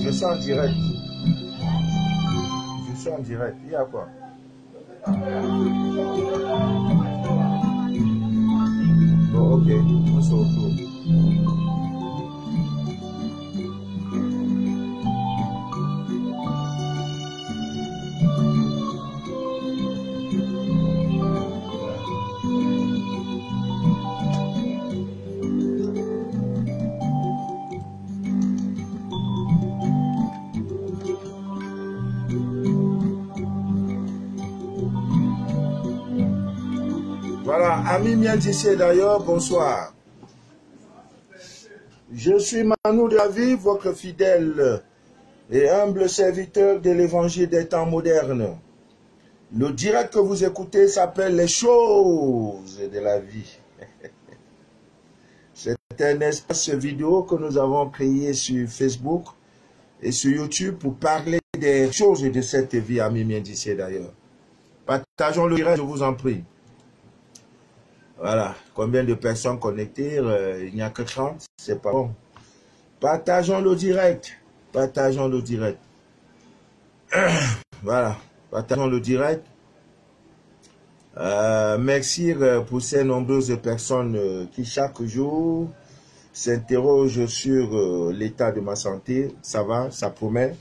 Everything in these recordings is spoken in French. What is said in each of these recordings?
Je suis en direct. Je suis en direct. Il y a quoi? Bon, ok. On se retrouve. Voilà, amis Miendissé d'ailleurs, bonsoir. Je suis Manu de la vie, votre fidèle et humble serviteur de l'évangile des temps modernes. Le direct que vous écoutez s'appelle Les choses de la vie. C'est un espace vidéo que nous avons créé sur Facebook et sur YouTube pour parler des choses de cette vie, amis Miendissé d'ailleurs. Partageons le direct, je vous en prie. Voilà, combien de personnes connectées? Il n'y a que 30, c'est pas bon. Partageons le direct. Partageons le direct. Voilà, partageons le direct. Merci pour ces nombreuses personnes qui chaque jour s'interrogent sur l'état de ma santé. Ça va, ça promet.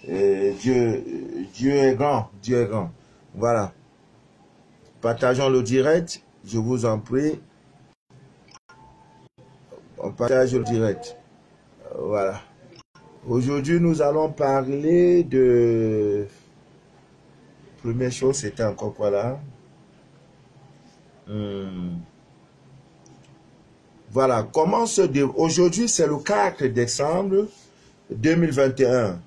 Dieu est grand, Dieu est grand. Voilà. Partageons le direct. Je vous en prie, on partage le direct. Voilà. Aujourd'hui, nous allons parler de... Première chose, c'était encore quoi là? Voilà. Comment se... Aujourd'hui, c'est le 4 décembre 2021.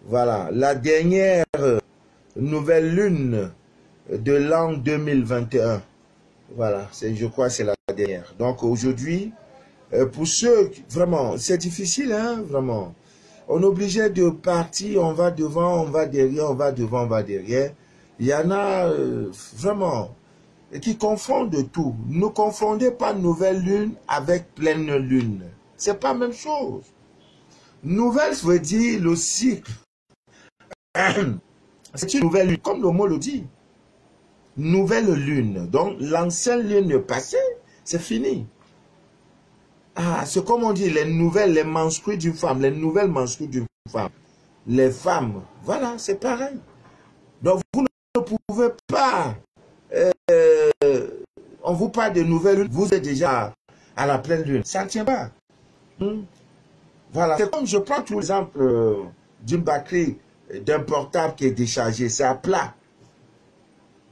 Voilà. La dernière nouvelle lune de l'an 2021. Voilà, je crois que c'est la dernière. Donc aujourd'hui, pour ceux, vraiment, c'est difficile, hein, vraiment. On est obligé de partir, on va devant, on va derrière, on va devant, on va derrière. Il y en a vraiment qui confondent tout. Ne confondez pas nouvelle lune avec pleine lune. C'est pas la même chose. Nouvelle veut dire le cycle. C'est une nouvelle lune, comme le mot le dit. Nouvelle lune. Donc, l'ancienne lune passée, c'est fini. Ah, c'est comme on dit, les nouvelles, les menstrues d'une femme, les nouvelles menstrues d'une femme. Les femmes, voilà, c'est pareil. Donc, vous ne pouvez pas, on vous parle de nouvelles lunes, vous êtes déjà à la pleine lune. Ça ne tient pas. Voilà, c'est comme je prends tout l'exemple d'une batterie, d'un portable qui est déchargé, c'est à plat.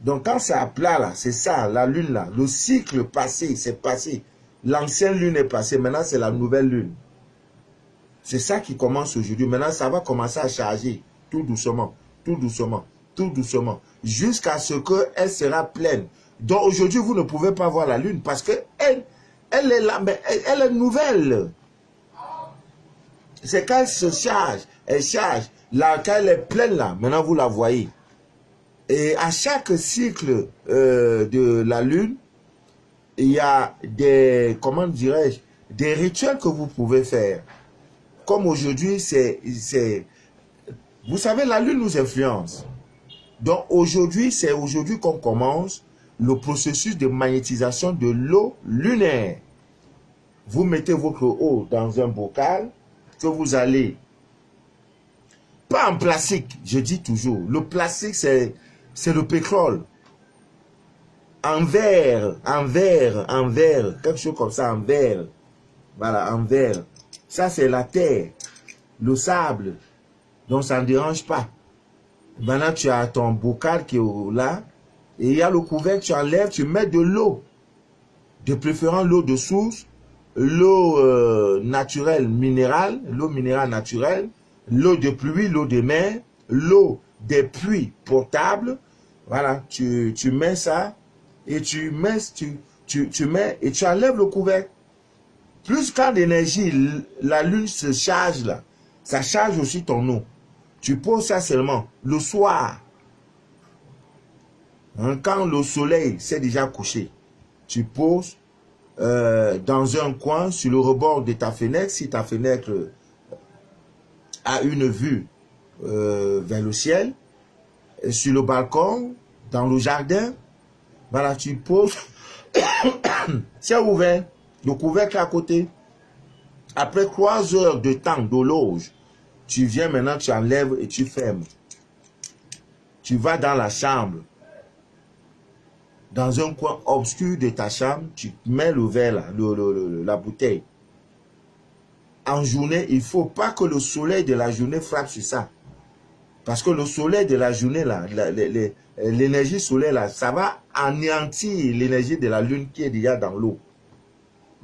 Donc, quand c'est à plat, là, c'est ça, la lune, là. Le cycle passé, c'est passé. L'ancienne lune est passée. Maintenant, c'est la nouvelle lune. C'est ça qui commence aujourd'hui. Maintenant, ça va commencer à charger. Tout doucement, tout doucement, tout doucement. Jusqu'à ce qu'elle sera pleine. Donc, aujourd'hui, vous ne pouvez pas voir la lune parce que elle est là, mais elle est nouvelle. C'est quand elle se charge, elle charge. Là, quand elle est pleine, là, maintenant, vous la voyez. Et à chaque cycle de la lune, il y a des, comment dirais-je, des rituels que vous pouvez faire. Comme aujourd'hui, vous savez, la lune nous influence. Donc aujourd'hui, c'est aujourd'hui qu'on commence le processus de magnétisation de l'eau lunaire. Vous mettez votre eau dans un bocal que vous allez, pas en plastique, je dis toujours, le plastique c'est le pétrole. En verre, quelque chose comme ça, en verre. Voilà, en verre. Ça, c'est la terre, le sable. Donc, ça ne dérange pas. Maintenant, tu as ton bocal qui est là. Et il y a le couvercle, tu enlèves, tu mets de l'eau. De préférence, l'eau de source, l'eau naturelle, minérale, l'eau minérale naturelle, l'eau de pluie, l'eau de mer, l'eau des puits potables. Voilà, tu mets ça et tu mets et tu enlèves le couvercle. Plus quand l'énergie, la lune se charge là, ça charge aussi ton eau. Tu poses ça seulement le soir. Hein, quand le soleil s'est déjà couché, tu poses dans un coin sur le rebord de ta fenêtre, si ta fenêtre a une vue vers le ciel, sur le balcon, dans le jardin. Voilà, tu poses, c'est ouvert, le couvercle à côté. Après 3 heures de temps d'horloge, tu viens maintenant, tu enlèves et tu fermes. Tu vas dans la chambre. Dans un coin obscur de ta chambre, tu mets le verre là, la bouteille. En journée, il ne faut pas que le soleil de la journée frappe sur ça. Parce que le soleil de la journée là, l'énergie solaire là, ça va anéantir l'énergie de la lune qui est déjà dans l'eau.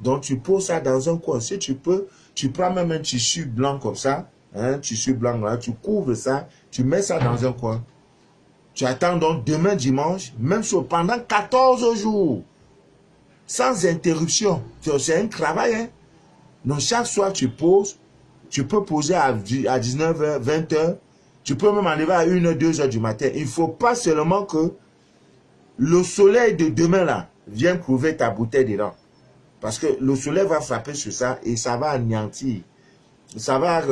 Donc tu poses ça dans un coin. Si tu peux, tu prends même un tissu blanc comme ça, un tissu blanc là, tu couvres ça, tu mets ça dans un coin. Tu attends donc demain dimanche, même pendant 14 jours, sans interruption. C'est un travail. Hein? Donc chaque soir tu poses, tu peux poser à 19h, 20h, tu peux même arriver à 1h, 2h du matin. Il ne faut pas seulement que le soleil de demain là vienne couvrir ta bouteille dedans. Parce que le soleil va frapper sur ça et ça va anéantir. Ça va,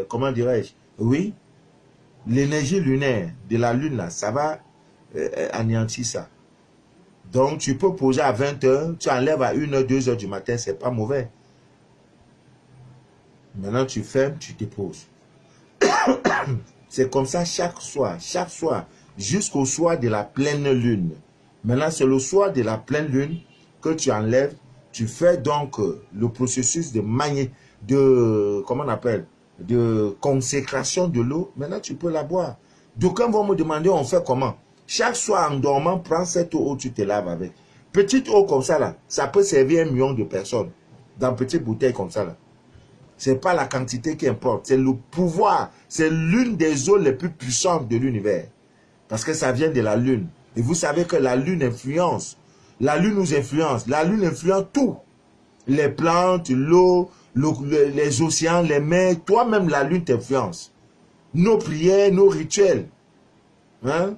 comment dirais-je? Oui, l'énergie lunaire de la lune là, ça va anéantir ça. Donc tu peux poser à 20h, tu enlèves à 1h, 2h du matin, c'est pas mauvais. Maintenant tu fermes, tu déposes. C'est comme ça chaque soir, jusqu'au soir de la pleine lune. Maintenant, c'est le soir de la pleine lune que tu enlèves. Tu fais donc le processus comment on appelle, de consécration de l'eau. Maintenant, tu peux la boire. D'aucuns vont me demander, on fait comment? Chaque soir en dormant, prends cette eau, tu te laves avec. Petite eau comme ça, là, ça peut servir 1 million de personnes. Dans petite bouteille comme ça, là. Ce n'est pas la quantité qui importe, c'est le pouvoir. C'est l'une des eaux les plus puissantes de l'univers. Parce que ça vient de la lune. Et vous savez que la lune influence. La lune nous influence. La lune influence tout. Les plantes, l'eau, les océans, les mers. Toi-même, la lune t'influence. Nos prières, nos rituels. Hein?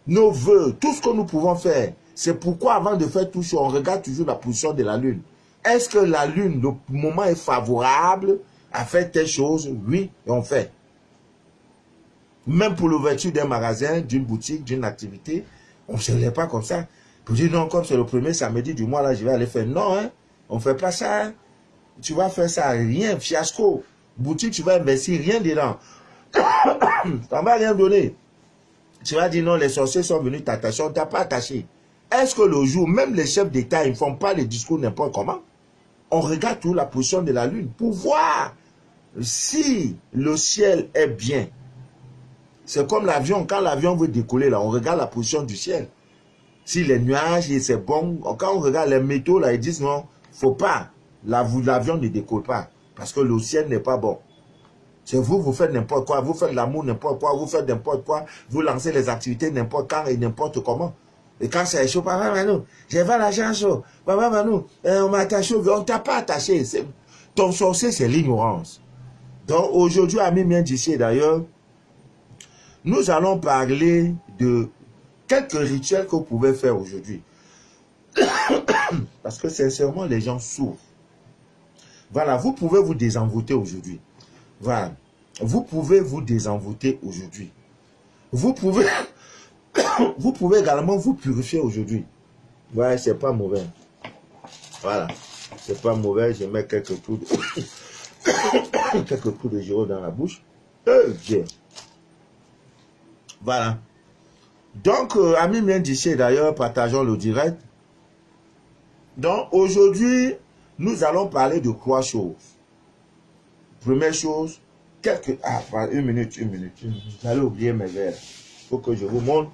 Nos vœux, tout ce que nous pouvons faire. C'est pourquoi avant de faire tout ça, on regarde toujours la position de la lune. Est-ce que la lune, le moment est favorable à faire telle chose? Oui, et on fait. Même pour l'ouverture d'un magasin, d'une boutique, d'une activité, on ne se lève pas comme ça. Pour dire non, comme c'est le premier samedi du mois, là, je vais aller faire. Non, hein, on ne fait pas ça. Hein. Tu vas faire ça, rien, fiasco. Boutique, tu vas investir rien dedans. Ça ne va rien donner. Tu vas dire non, les sorciers sont venus t'attacher, on ne t'a pas attaché. Est-ce que le jour, même les chefs d'État, ils ne font pas les discours n'importe comment? On regarde toujours la position de la lune pour voir si le ciel est bien. C'est comme l'avion, quand l'avion veut décoller, là, on regarde la position du ciel. Si les nuages, c'est bon, quand on regarde les métaux, là, ils disent non, il ne faut pas. L'avion ne décolle pas, parce que le ciel n'est pas bon. C'est vous, vous faites n'importe quoi, vous faites l'amour n'importe quoi, vous faites n'importe quoi, vous lancez les activités n'importe quand et n'importe comment. Et quand c'est chaud, papa Manou, j'ai pas l'argent chaud, papa Manou, on m'a attaché, on ne t'a pas attaché. Ton sorcier, c'est l'ignorance. Donc aujourd'hui, amis bien d'ici d'ailleurs, nous allons parler de quelques rituels que vous pouvez faire aujourd'hui. Parce que sincèrement, les gens souffrent. Voilà, vous pouvez vous désenvoûter aujourd'hui. Voilà, vous pouvez vous désenvoûter aujourd'hui. Vous pouvez également vous purifier aujourd'hui. Ouais, c'est pas mauvais. Voilà, c'est pas mauvais. Je mets quelques coups de giro dans la bouche. Bien. Voilà. Donc, amis bien d'ici d'ailleurs, partageons le direct. Donc, aujourd'hui, nous allons parler de 3 choses. Première chose, une minute. J'allais oublier mes verres. Il faut que je vous montre.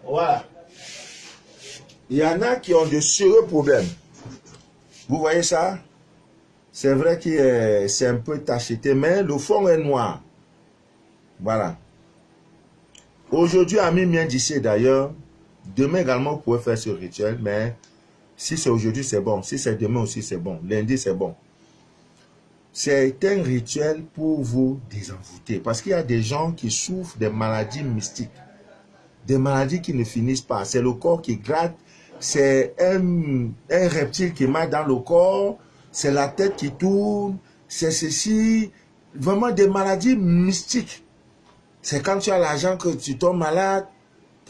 Voilà. Il y en a qui ont de sérieux problèmes. Vous voyez ça? C'est vrai que c'est un peu tacheté, mais le fond est noir. Voilà. Aujourd'hui, amis bien d'ici d'ailleurs, demain également, vous pouvez faire ce rituel, mais si c'est aujourd'hui, c'est bon. Si c'est demain aussi, c'est bon. Lundi, c'est bon. C'est un rituel pour vous désenvoûter. Parce qu'il y a des gens qui souffrent des maladies mystiques. Des maladies qui ne finissent pas. C'est le corps qui gratte c'est un reptile qui marche dans le corps, c'est la tête qui tourne, c'est ceci, vraiment des maladies mystiques. C'est quand tu as l'argent que tu tombes malade.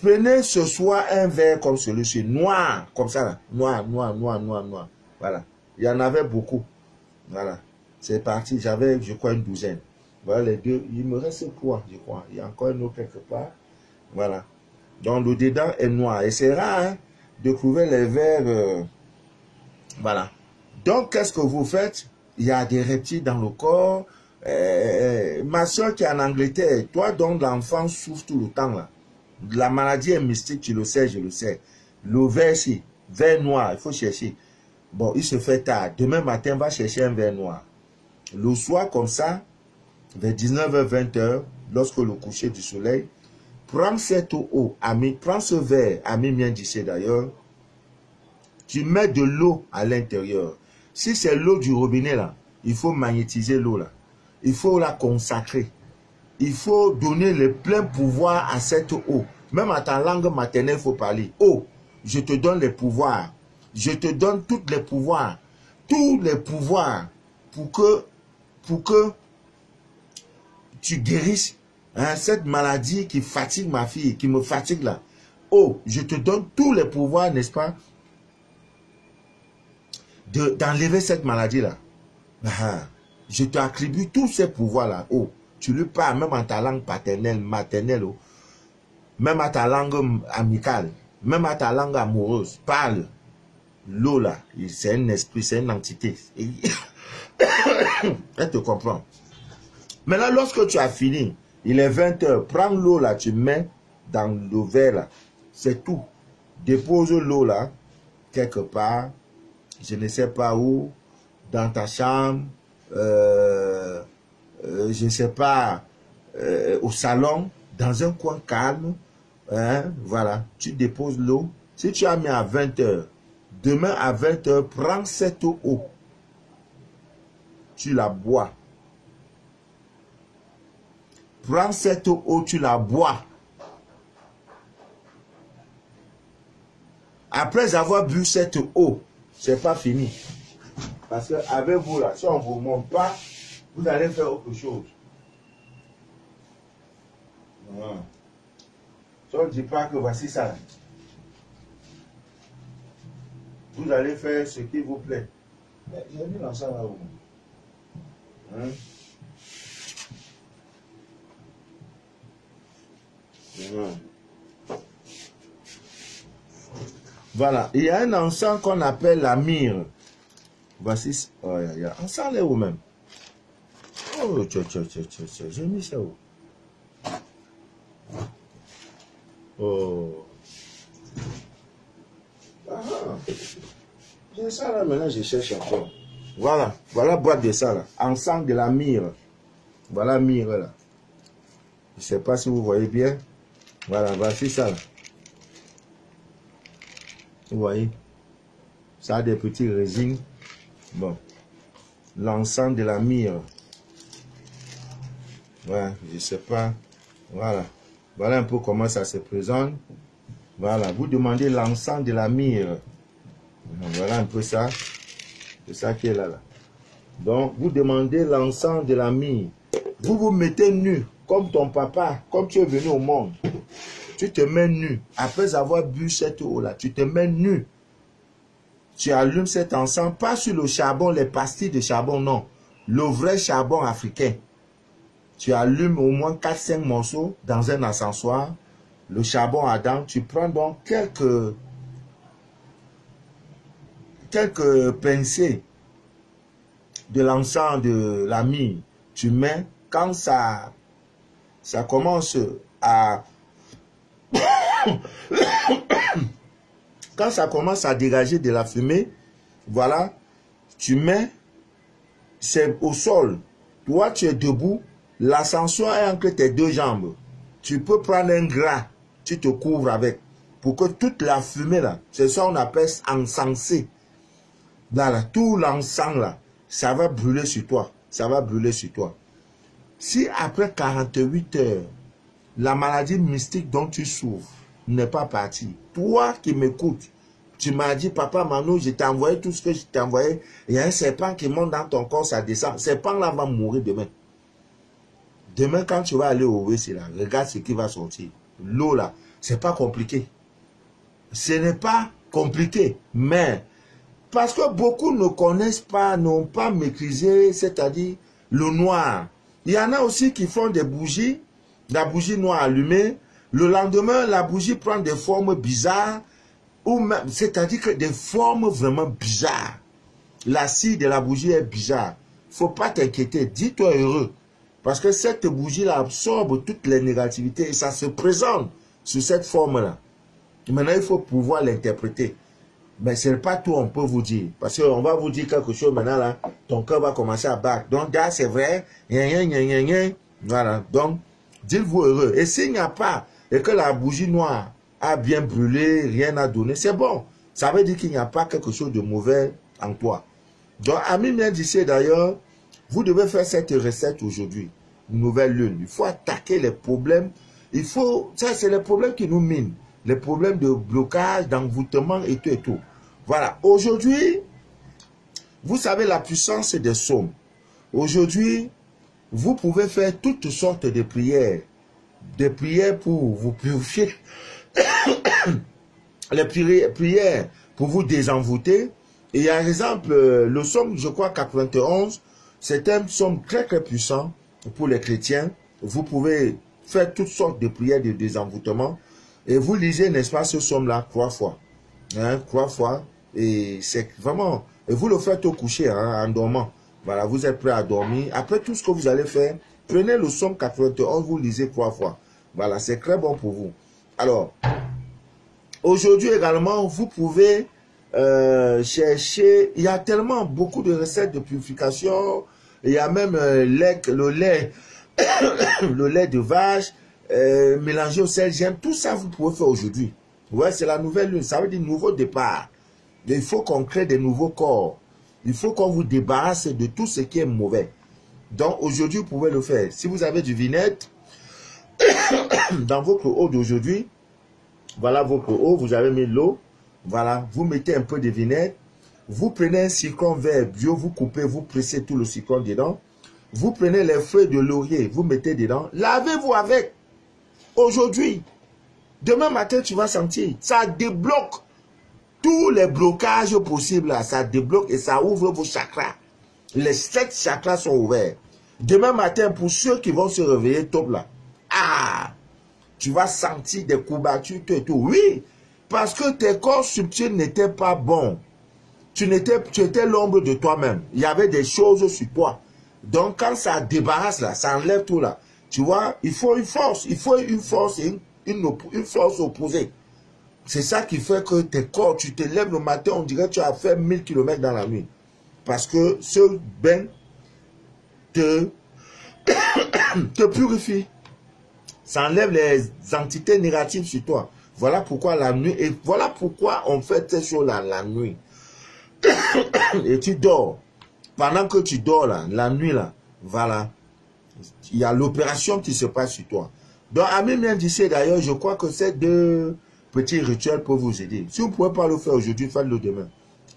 Prenez ce soir un verre comme celui-ci, noir, comme ça là, noir. Voilà, il y en avait beaucoup. Voilà, c'est parti, j'avais, je crois, une douzaine. Voilà les deux, il me reste quoi, je crois. Il y a encore une autre quelque part. Voilà. Donc le dedans est noir. Et c'est rare hein, de trouver les verres. Voilà. Donc qu'est-ce que vous faites? Il y a des reptiles dans le corps. Ma soeur qui est en Angleterre, toi dont l'enfant souffre tout le temps là. La maladie est mystique, tu le sais, je le sais. Le verre ici, verre noir, il faut chercher. Bon, il se fait tard. Demain matin, va chercher un verre noir. Le soir comme ça, vers 19h, 20h, lorsque le coucher du soleil, prends cette eau, prends ce verre, ami bien d'ici d'ailleurs, tu mets de l'eau à l'intérieur. Si c'est l'eau du robinet là, il faut magnétiser l'eau là. Il faut la consacrer. Il faut donner le plein pouvoir à cette eau. Même à ta langue maternelle, il faut parler. Oh, je te donne les pouvoirs. Je te donne tous les pouvoirs. Tous les pouvoirs pour que tu guérisses hein, cette maladie qui fatigue ma fille, qui me fatigue là. Oh, je te donne tous les pouvoirs, n'est-ce pas, d'enlever cette maladie là. Je t'attribue tous ces pouvoirs là. Oh, tu lui parles même en ta langue paternelle, maternelle, oh. Même à ta langue amicale, même à ta langue amoureuse. Parle. L'eau là, c'est un esprit, c'est une entité. Elle te comprend. Maintenant, lorsque tu as fini, il est 20h, prends l'eau là, tu mets dans le verre là. C'est tout. Dépose l'eau là, quelque part, je ne sais pas où, dans ta chambre, je ne sais pas, au salon, dans un coin calme. Hein, voilà, tu déposes l'eau. Si tu as mis à 20h, demain à 20h, prends cette eau. Tu la bois. Prends cette eau, tu la bois. Après avoir bu cette eau, c'est pas fini. Parce que avec vous là, si on ne vous montre pas, vous allez faire autre chose. Voilà. Si on ne dit pas que voici ça, vous allez faire ce qui vous plaît. Mais j'ai mis l'ensemble là-haut. Hein? Voilà, il y a un encens qu'on appelle la myrrhe. Voici, oh, il y a un encens là où même. Oh, j'ai mis ça où? Oh. Ah, j'ai ça là, maintenant je cherche encore. Voilà, voilà boîte de ça là. Encens de la myrrhe. Voilà myrrhe là. Je ne sais pas si vous voyez bien. Voilà, voici ça là. Vous voyez? Ça a des petits résines. Bon. L'encens de la myrrhe. Voilà, je ne sais pas. Voilà. Voilà un peu comment ça se présente. Voilà, vous demandez l'encens de la myrrhe. Voilà un peu ça. C'est ça qui est là, là. Donc, vous demandez l'encens de la myrrhe. Vous vous mettez nu, comme ton papa, comme tu es venu au monde. Tu te mets nu. Après avoir bu cette eau-là, tu te mets nu. Tu allumes cet encens, pas sur le charbon, les pastilles de charbon, non. Le vrai charbon africain. Tu allumes au moins 4-5 morceaux dans un encensoir. Le charbon ardent, tu prends donc quelques pincées de l'encens de la myrrhe. Tu mets, quand ça commence à... quand ça commence à dégager de la fumée, voilà, tu mets, c'est au sol. Toi, tu es debout, l'ascenseur est entre tes deux jambes. Tu peux prendre un gras, tu te couvres avec, pour que toute la fumée là, c'est ça qu'on appelle encensé. Voilà, tout l'encens là, ça va brûler sur toi. Ça va brûler sur toi. Si après 48 heures, la maladie mystique dont tu souffres n'est pas partie, toi qui m'écoutes, Tu m'as dit, papa Manu, je t'ai envoyé tout ce que je t'ai envoyé. Il y a un serpent qui monte dans ton corps, ça descend. Ce serpent-là va mourir demain. Demain, quand tu vas aller au WC, là, regarde ce qui va sortir. L'eau, là, c'est pas compliqué. Ce n'est pas compliqué. Mais, parce que beaucoup ne connaissent pas, n'ont pas maîtrisé, c'est-à-dire le noir. Il y en a aussi qui font des bougies, la bougie noire allumée. Le lendemain, la bougie prend des formes bizarres. Ou même, c'est-à-dire que des formes vraiment bizarres. La scie de la bougie est bizarre. Faut pas t'inquiéter, dis-toi heureux. Parce que cette bougie-là absorbe toutes les négativités et ça se présente sous cette forme-là. Maintenant, il faut pouvoir l'interpréter. Mais ce n'est pas tout, on peut vous dire. Parce qu'on va vous dire quelque chose maintenant, là, ton cœur va commencer à battre. Donc, là, c'est vrai. Voilà. Donc, dites-vous heureux. Et s'il n'y a pas, et que la bougie noire a bien brûlé, rien à donner, c'est bon. Ça veut dire qu'il n'y a pas quelque chose de mauvais en toi. Donc, Ami vient d'ici d'ailleurs, vous devez faire cette recette aujourd'hui. Nouvelle lune. Il faut attaquer les problèmes. Il faut, ça c'est les problèmes qui nous minent. Les problèmes de blocage, d'envoûtement et tout et tout. Voilà. Aujourd'hui, vous savez la puissance des psaumes. Aujourd'hui, vous pouvez faire toutes sortes de prières. Des prières pour vous purifier. Les prières pour vous désenvoûter. Et par exemple, le psaume, je crois, 91, c'est un psaume très très puissant pour les chrétiens. Vous pouvez faire toutes sortes de prières de désenvoûtement. Et vous lisez, n'est-ce pas, ce psaume-là 3 fois. Hein, 3 fois. Et c'est vraiment... Et vous le faites au coucher, hein, en dormant. Voilà, vous êtes prêt à dormir. Après tout ce que vous allez faire, prenez le psaume 91, vous lisez 3 fois. Voilà, c'est très bon pour vous. Alors, aujourd'hui également, vous pouvez chercher... Il y a tellement beaucoup de recettes de purification. Il y a même le lait de vache. Mélanger au sel, j'aime, tout ça vous pouvez faire aujourd'hui. Ouais, c'est la nouvelle lune, ça veut dire nouveau départ. Il faut qu'on crée des nouveaux corps. Il faut qu'on vous débarrasse de tout ce qui est mauvais. Donc aujourd'hui, vous pouvez le faire. Si vous avez du vinaigre dans votre eau d'aujourd'hui, voilà votre eau, vous avez mis l'eau, voilà, vous mettez un peu de vinaigre, vous prenez un citron vert bio, vous coupez, vous pressez tout le citron dedans, vous prenez les feuilles de laurier, vous mettez dedans, lavez-vous avec. Aujourd'hui, demain matin, tu vas sentir, ça débloque tous les blocages possibles, là, ça débloque et ça ouvre vos chakras. Les 7 chakras sont ouverts. Demain matin, pour ceux qui vont se réveiller top là, tu vas sentir des courbatures, tout et tout. Oui, parce que tes corps subtils n'étaient pas bons. Tu étais l'ombre de toi-même. Il y avait des choses sur toi. Donc, quand ça débarrasse là, ça enlève tout là. Tu vois, il faut une force. Il faut une force et une force opposée. C'est ça qui fait que tes corps, tu te lèves le matin, on dirait que tu as fait 1000 km dans la nuit. Parce que ce bain te purifie. Ça enlève les entités négatives sur toi. Voilà pourquoi la nuit, et voilà pourquoi on fait ces choses-là la nuit. Et tu dors. Pendant que tu dors là, la nuit là, voilà. Il y a l'opération qui se passe sur toi. Donc, Ami vient d'ici d'ailleurs, je crois que ces 2 petits rituels peuvent vous aider. Si vous ne pouvez pas le faire aujourd'hui, faites-le demain.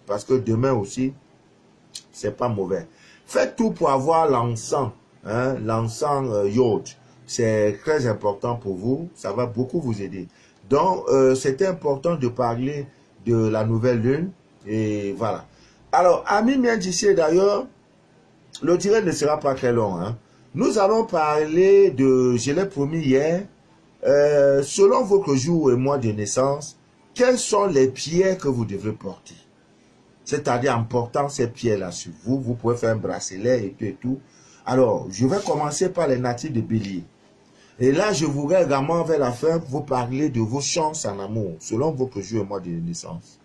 Parce que demain aussi, c'est pas mauvais. Faites tout pour avoir l'encens. Hein, l'encens iode. C'est très important pour vous. Ça va beaucoup vous aider. Donc, c'est important de parler de la nouvelle lune. Et voilà. Alors, Ami vient d'ici d'ailleurs, le direct ne sera pas très long. Hein. Nous allons parler de, je l'ai promis hier, selon votre jour et mois de naissance, quelles sont les pierres que vous devrez porter. C'est-à-dire en portant ces pierres-là sur vous, vous pouvez faire un bracelet et tout et tout. Alors, je vais commencer par les natifs de Bélier. Et là, je voudrais également vers la fin vous parler de vos chances en amour, selon votre jour et mois de naissance.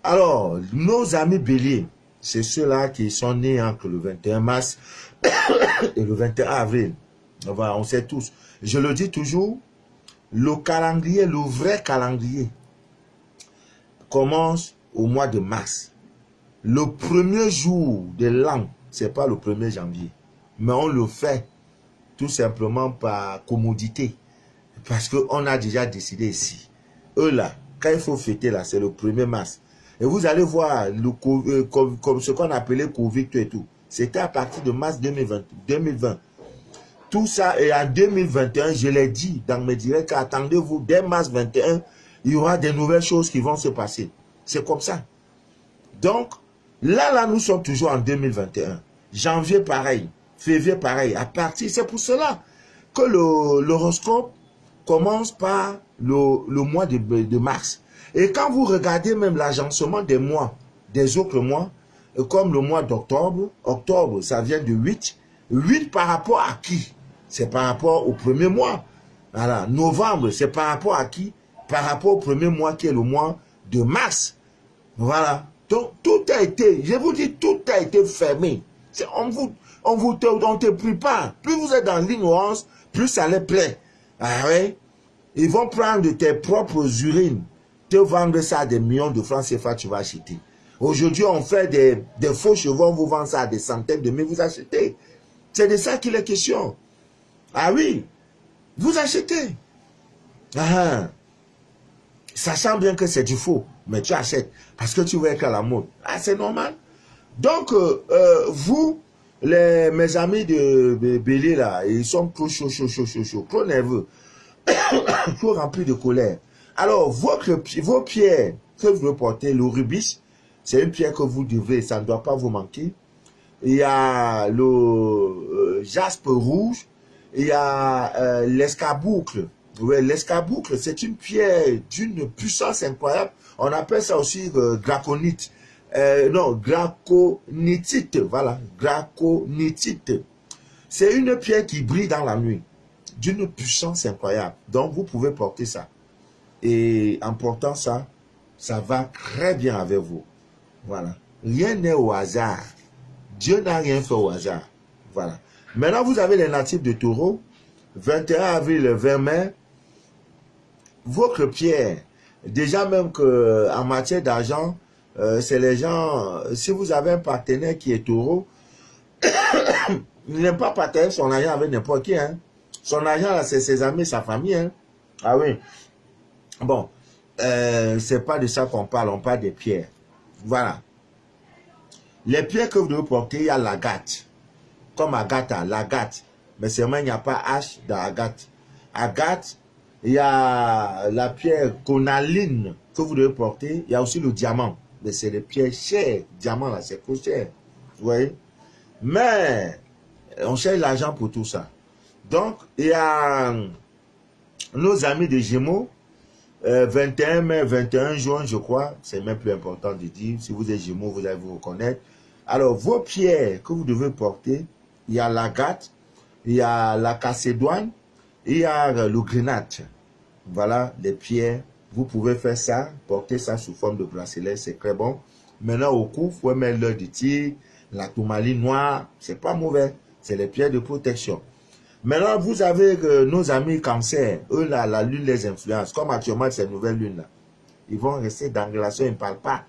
Alors, nos amis Bélier, c'est ceux-là qui sont nés entre le 21 mars et le 21 avril. Voilà, on sait tous. Je le dis toujours, le calendrier, le vrai calendrier, commence au mois de mars. Le premier jour de l'an, c'est pas le 1er janvier. Mais on le fait tout simplement par commodité. Parce qu'on a déjà décidé ici. Eux là, Quand il faut fêter, là, c'est le 1er mars. Et vous allez voir, comme ce qu'on appelait Covid et tout. C'était à partir de mars 2020. Tout ça, et en 2021, je l'ai dit dans mes directs, attendez-vous, dès mars 21, il y aura des nouvelles choses qui vont se passer. C'est comme ça. Donc, là, nous sommes toujours en 2021. Janvier, pareil. Février, pareil. À partir, c'est pour cela que l'horoscope commence par le mois de mars. Et quand vous regardez même l'agencement des mois, des autres mois, comme le mois d'octobre, octobre, ça vient de 8. 8 par rapport à qui? C'est par rapport au premier mois. Voilà. Novembre, c'est par rapport à qui? Par rapport au premier mois qui est le mois de mars. Voilà. Donc, tout a été, je vous dis, tout a été fermé. On te prie pas. Plus vous êtes dans l'ignorance, plus ça les plaît. Ah ouais? Ils vont prendre tes propres urines, te vendre ça à des millions de francs CFA, tu vas acheter. Aujourd'hui, on fait des faux chevaux, on vous vend ça à des centaines de mille, vous achetez. C'est de ça qu'il est question. Ah oui, vous achetez. Ah, sachant bien que c'est du faux, mais tu achètes parce que tu veux être à la mode. Ah, c'est normal. Donc, vous, mes amis de Bélier, là, ils sont trop chauds, trop nerveux, trop remplis de colère. Alors, vos pierres que vous portez, le rubis, c'est une pierre que vous devez, ça ne doit pas vous manquer. Il y a le jaspe rouge, il y a l'escarboucle. Ouais, l'escarboucle, c'est une pierre d'une puissance incroyable. On appelle ça aussi draconite. Non, draconitite. Voilà, draconitite. C'est une pierre qui brille dans la nuit, d'une puissance incroyable. Donc, vous pouvez porter ça. Et en portant ça, ça va très bien avec vous. Voilà. Rien n'est au hasard. Dieu n'a rien fait au hasard. Voilà. Maintenant, vous avez les natifs de Taureau. 21 avril, 20 mai. Votre pierre, déjà même que en matière d'argent, c'est les gens, si vous avez un partenaire qui est Taureau, il n'aime pas partager son argent avec n'importe qui. Hein. Son argent, là, c'est ses amis, sa famille. Hein. Ah oui. Bon, c'est pas de ça qu'on parle, on parle des pierres. Voilà. Les pierres que vous devez porter, il y a l'agate. Comme Agatha, l'agate. Mais seulement il n'y a pas H dans Agathe. Agathe, il y a la pierre cornaline que vous devez porter. Il y a aussi le diamant. Mais c'est des pierres chères. Diamant, là, c'est trop cher. Vous voyez? Mais, on cherche l'argent pour tout ça. Donc, il y a nos amis de Gémeaux. 21 mai, 21 juin, je crois. C'est même plus important de dire. Si vous êtes Gémeaux, vous allez vous reconnaître. Alors, vos pierres que vous devez porter, il y a l'agate, il y a la cacédoine, il y a le grenade. Voilà les pierres. Vous pouvez faire ça, porter ça sous forme de bracelet, c'est très bon. Maintenant, au cou, vous pouvez mettre l'œil de tigre, la tourmaline noire, c'est pas mauvais. C'est les pierres de protection. Maintenant, vous avez nos amis cancer. Eux, là, la lune les influence. Comme actuellement, cette nouvelle lune-là. Ils vont rester dans la relation, ils ne parlent pas.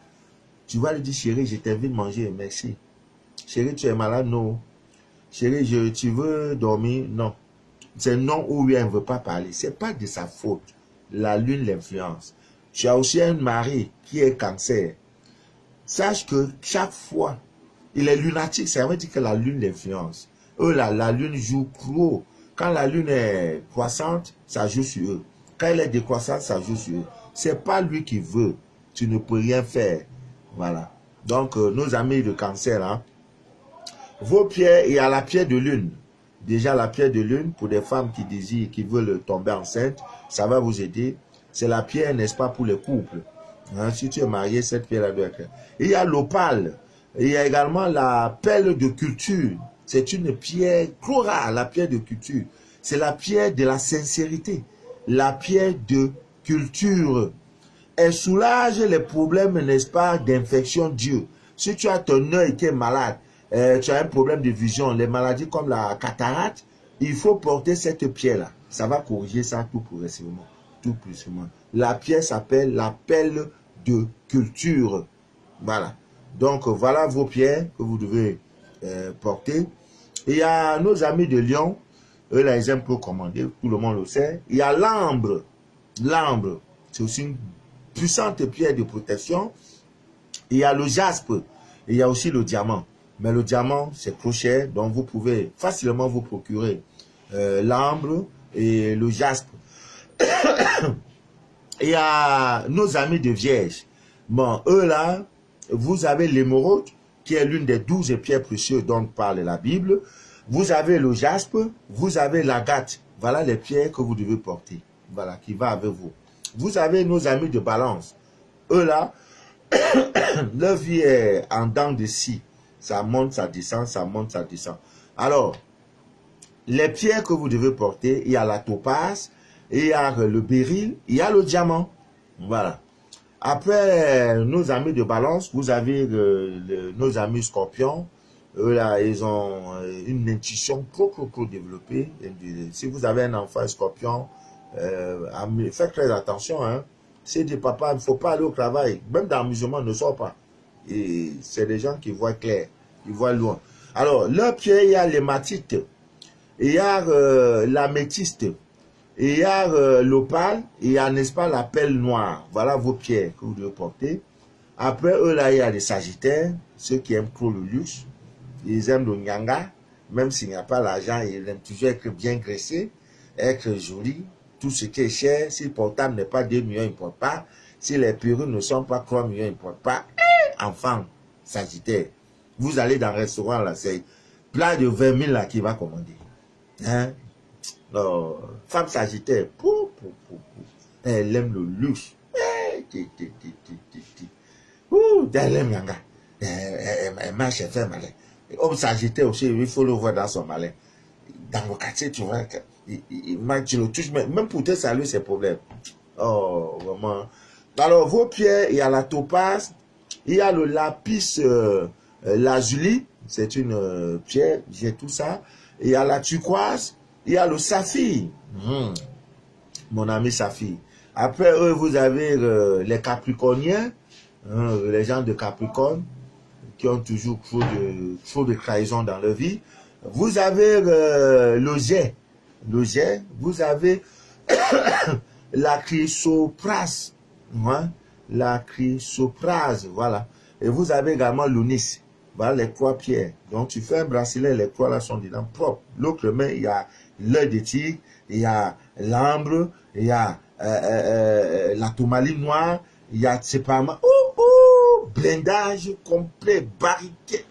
Tu vas lui dire, chérie, je t'invite à manger, merci. Chérie, tu es malade, non. Chérie, tu veux dormir, non. C'est non ou oui, elle ne veut pas parler. Ce n'est pas de sa faute. La lune l'influence. Tu as aussi un mari qui est cancer. Sache que chaque fois, il est lunatique, ça veut dire que la lune l'influence. Eux, là, la lune joue trop. Quand la lune est croissante, ça joue sur eux. Quand elle est décroissante, ça joue sur eux. Ce n'est pas lui qui veut. Tu ne peux rien faire. Voilà. Donc, nos amis de cancer, hein, vos pierres, il y a la pierre de lune. Déjà, la pierre de lune, pour des femmes qui désirent, qui veulent tomber enceinte, ça va vous aider. C'est la pierre, n'est-ce pas, pour les couples. Hein, si tu es marié, cette pierre-là doit être. Il y a l'opale. Il y a également la perle de culture. C'est une pierre trop rare, la pierre de culture. C'est la pierre de la sincérité. La pierre de culture. Elle soulage les problèmes, n'est-ce pas, d'infection d'yeux. Si tu as ton œil qui est malade, tu as un problème de vision, les maladies comme la cataracte, il faut porter cette pierre-là. Ça va corriger ça tout progressivement. Tout progressivement. La pierre s'appelle la perle de culture. Voilà. Donc, voilà vos pierres que vous devez porter. Il y a nos amis de Lyon. Eux, là, ils aiment peu commander. Tout le monde le sait. Il y a l'ambre. L'ambre, c'est aussi une puissante pierre de protection. Il y a le jaspe, il y a aussi le diamant. Mais le diamant, c'est trop cher, donc vous pouvez facilement vous procurer l'ambre et le jaspe. Il y a nos amis de Vierge. Bon, eux là, vous avez l'émeraude, qui est l'une des 12 pierres précieuses dont parle la Bible. Vous avez le jaspe, vous avez l'agate. Voilà les pierres que vous devez porter. Voilà, qui va avec vous. Vous avez nos amis de Balance. Eux là, leur vie est en dents de scie. Ça monte, ça descend, ça monte, ça descend. Alors, les pierres que vous devez porter, il y a la topaze, il y a le béryl, il y a le diamant. Voilà. Après, nos amis de Balance, vous avez nos amis Scorpions. Eux là, ils ont une intuition trop développée. Si vous avez un enfant Scorpion, faites très attention. Hein. C'est des papas, il ne faut pas aller au travail. Même dans le musulman, ne sort pas. Et c'est des gens qui voient clair, qui voient loin. Alors, leur pied, il y a l'hématite, il y a l'améthyste, il y a l'opale, il y a, n'est-ce pas, la pelle noire. Voilà vos pierres que vous devez porter. Après, eux, là, il y a les sagittaires, ceux qui aiment trop le luxe. Ils aiment le nyanga, même s'il n'y a pas l'argent, ils aiment toujours être bien graissé, être joli. Tout ce qui est cher, si le portable n'est pas 2 millions, il ne porte pas. Si les perruques ne sont pas 3 millions, il ne porte pas. Enfant, sagittaire, vous allez dans un restaurant, là, c'est plat de 20 000 là qui va commander. Hein? Non, femme sagittaire, elle aime le luxe. Elle aime nyanga. Elle marche, elle fait malin. Homme sagittaire aussi, il faut le voir dans son malin. Dans le quartier, tu vois, tu le touches, même pour te saluer, c'est problème. Oh, vraiment. Alors, vos pierres, il y a la topaze, il y a le lapis lazuli, c'est une pierre, j'ai tout ça. Il y a la turquoise, il y a le saphir. Mon ami saphir. Après, eux, vous avez les capricorniens, les gens de Capricorne, qui ont toujours trop de trahison dans leur vie. Vous avez le jet, vous avez la chrysoprase, hein? La chrysoprase, voilà. Et vous avez également l'onis, voilà les 3 pierres. Donc tu fais un bracelet, les 3 là sont dedans propres. L'autre main, il y a l'œil de tigre, il y a l'ambre, il y a la tourmaline noire, il y a séparément, blindage complet, barricade.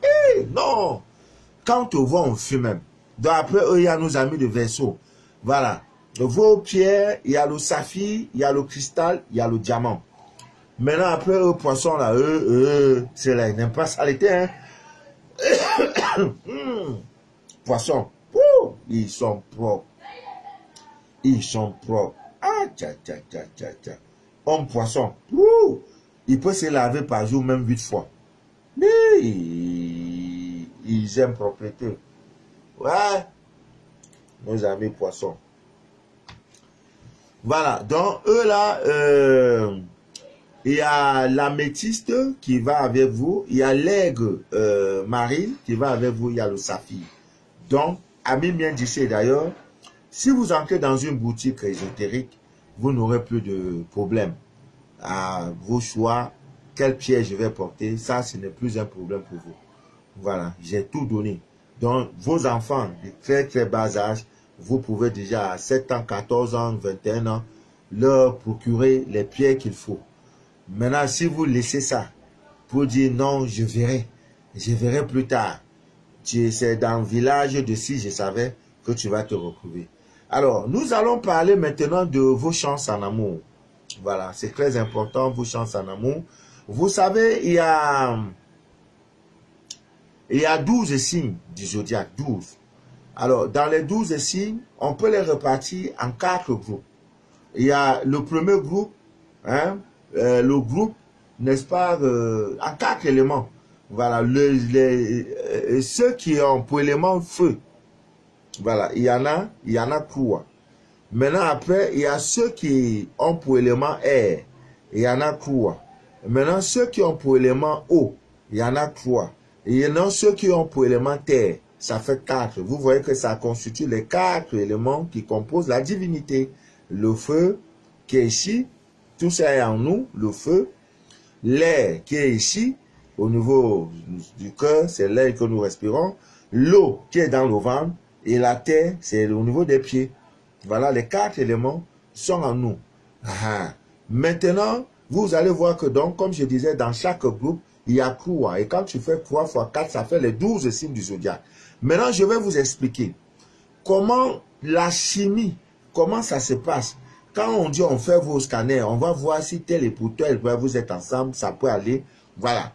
Non! Quand on voit, on fume même. Donc après, eux, il y a nos amis de Verseau. Voilà. Vos pierres, il y a le saphir, il y a le cristal, il y a le diamant. Maintenant, après, eux, poissons, là, c'est là, ils n'aiment pas saleté, hein. Poissons, ils sont propres. Ils sont propres. Ah, Homme poisson, il peut se laver par jour, même 8 fois. Mais ils aiment propriété. Ouais. Nos amis poissons. Voilà. Donc, eux là, il y a l'améthyste qui va avec vous. Il y a l'aigle marine qui va avec vous. Il y a le saphir. Donc, ami bien d'ici d'ailleurs, si vous entrez dans une boutique ésotérique, vous n'aurez plus de problème. À vos choix, quel pied je vais porter, ça, ce n'est plus un problème pour vous. Voilà, j'ai tout donné. Donc, vos enfants de très bas âge, vous pouvez déjà à 7 ans, 14 ans, 21 ans, leur procurer les pieds qu'il faut. Maintenant, si vous laissez ça pour dire non, je verrai plus tard. C'est dans le village de si je savais que tu vas te retrouver. Alors, nous allons parler maintenant de vos chances en amour. Voilà, c'est très important, vos chances en amour. Vous savez, il y a 12 signes du zodiaque, 12. Alors, dans les 12 signes, on peut les répartir en 4 groupes. Il y a le premier groupe, hein, le groupe, n'est-ce pas, en 4 éléments. Voilà, ceux qui ont pour élément feu. Voilà, il y en a 3. Maintenant, après, il y a ceux qui ont pour élément air. Il y en a 3. Maintenant, ceux qui ont pour élément eau, il y en a 3. Et il y en a ceux qui ont pour élément terre. Ça fait 4. Vous voyez que ça constitue les 4 éléments qui composent la divinité. Le feu, qui est ici, Tout ça est en nous, le feu. L'air qui est ici, au niveau du cœur, c'est l'air que nous respirons. L'eau qui est dans le ventre. Et la terre, c'est au niveau des pieds. Voilà, les 4 éléments sont en nous. Maintenant, vous allez voir que donc, comme je disais, dans chaque groupe, il y a 3. Et quand tu fais 3 fois 4, ça fait les 12 signes du zodiaque. Maintenant, je vais vous expliquer comment la chimie, comment ça se passe. Quand on dit on fait vos scanners, on va voir si tel et pour tel, vous êtes ensemble, ça peut aller. Voilà.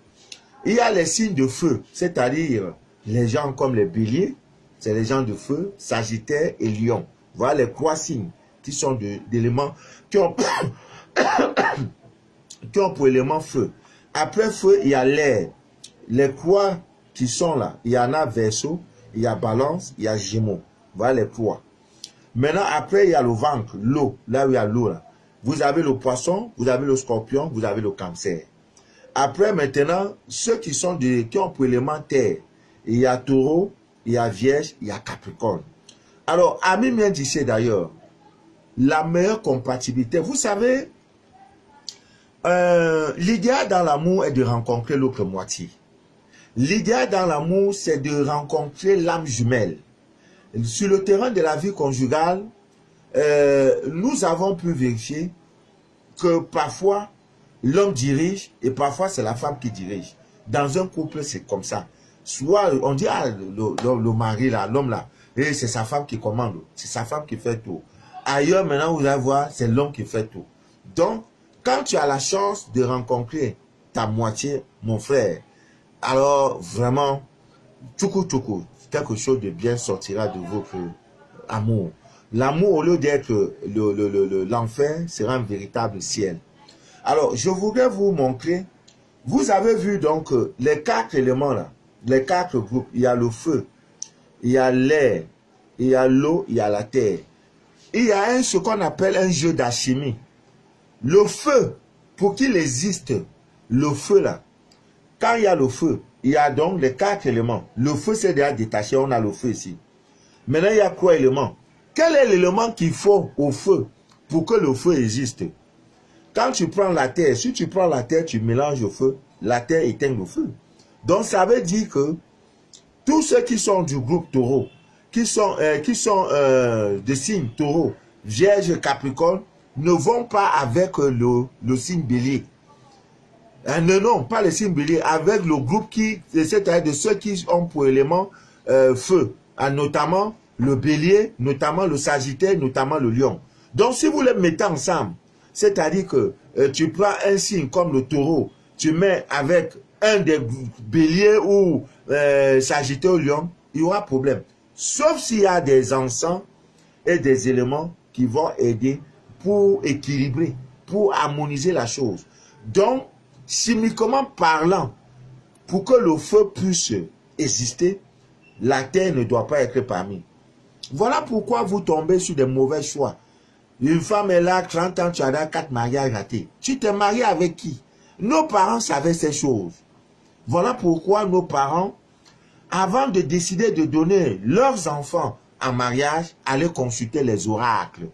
Il y a les signes de feu, c'est-à-dire les gens comme les béliers, c'est les gens de feu, Sagittaire et Lion. Voilà les 3 signes qui sont d'éléments qui ont, qui ont pour élément feu. Après feu, il y a l'air. Les 3 qui sont là, il y en a Verseau, il y a Balance, il y a Gémeaux. Voilà les 3. Maintenant, après, il y a le ventre, l'eau, là où il y a l'eau. Vous avez le poisson, vous avez le scorpion, vous avez le cancer. Après, maintenant, ceux qui ont pour élément terre, il y a taureau, il y a vierge, il y a capricorne. Alors, Ami m'a dit d'ailleurs, la meilleure compatibilité, vous savez, l'idéal dans l'amour est de rencontrer l'autre moitié. L'idéal dans l'amour, c'est de rencontrer l'âme jumelle. Sur le terrain de la vie conjugale, nous avons pu vérifier que parfois, l'homme dirige et parfois c'est la femme qui dirige. Dans un couple, c'est comme ça. Soit on dit, ah, le mari là, l'homme là, et c'est sa femme qui commande, c'est sa femme qui fait tout. Ailleurs, maintenant, vous allez voir, c'est l'homme qui fait tout. Donc, quand tu as la chance de rencontrer ta moitié, mon frère, alors vraiment, tchoukou, quelque chose de bien sortira de votre amour. L'amour, au lieu d'être l'enfer, sera un véritable ciel. Alors, je voudrais vous montrer, vous avez vu donc les 4 éléments là, les 4 groupes, il y a le feu, il y a l'air, il y a l'eau, il y a la terre. Il y a ce qu'on appelle un jeu d'alchimie. Le feu, pour qu'il existe, le feu là, quand il y a le feu, il y a donc les 4 éléments. Le feu c'est déjà détaché, on a le feu ici. Maintenant, il y a quoi élément? Quel est l'élément qu'il faut au feu pour que le feu existe? Quand tu prends la terre, si tu prends la terre, tu mélanges au feu, la terre éteint le feu. Donc, ça veut dire que tous ceux qui sont du groupe taureau, qui sont des signes taureau, vierge, capricorne, ne vont pas avec le signe bélier. Non, pas le signe bélier, avec le groupe qui, c'est-à-dire de ceux qui ont pour élément feu, notamment le bélier, notamment le sagittaire, notamment le lion. Donc, si vous les mettez ensemble, c'est-à-dire que tu prends un signe comme le taureau, tu mets avec un des béliers ou sagittaire ou lion, il y aura problème. Sauf s'il y a des encens et des éléments qui vont aider pour équilibrer, pour harmoniser la chose. Donc, chimiquement parlant, pour que le feu puisse exister, la terre ne doit pas être parmi. Voilà pourquoi vous tombez sur des mauvais choix. Une femme est là, 30 ans, tu as 4 mariages ratés. Tu t'es marié avec qui? Nos parents savaient ces choses. Voilà pourquoi nos parents, avant de décider de donner leurs enfants en mariage, allaient consulter les oracles.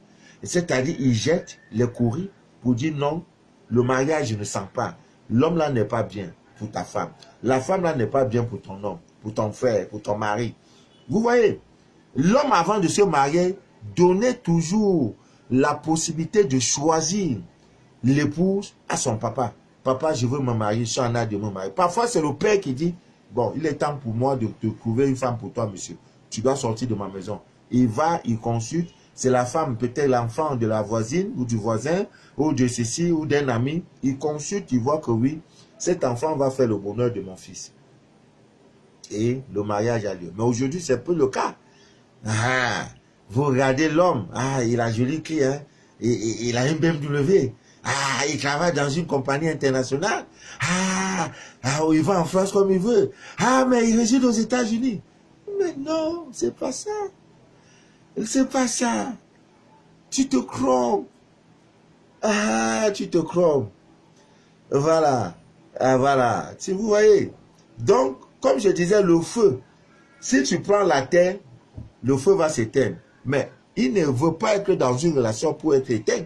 C'est-à-dire, ils jettent les courriers pour dire non, le mariage ne sent pas. L'homme là n'est pas bien pour ta femme. La femme là n'est pas bien pour ton homme, pour ton frère, pour ton mari. Vous voyez, l'homme avant de se marier donnait toujours la possibilité de choisir l'épouse à son papa. Papa, je veux me marier, je suis en âge de me marier. Parfois, c'est le père qui dit, bon, il est temps pour moi de trouver une femme pour toi, monsieur. Tu dois sortir de ma maison. Il va, il consulte. C'est la femme, peut-être l'enfant de la voisine ou du voisin, ou de ceci, ou d'un ami. Il consulte, il voit que oui, cet enfant va faire le bonheur de mon fils. Et le mariage a lieu. Mais aujourd'hui, c'est peu le cas. Ah, vous regardez l'homme, ah, il a joli clé, hein, et il a un BMW. Ah, il travaille dans une compagnie internationale. Ah, il va en France comme il veut. Ah, mais il réside aux États-Unis. Mais non, c'est pas ça. C'est pas ça. Tu te crois. Ah, tu te crois. Voilà. Ah, voilà. Si vous voyez. Donc, comme je disais, le feu. Si tu prends la terre, le feu va s'éteindre. Mais il ne veut pas être dans une relation pour être éteint.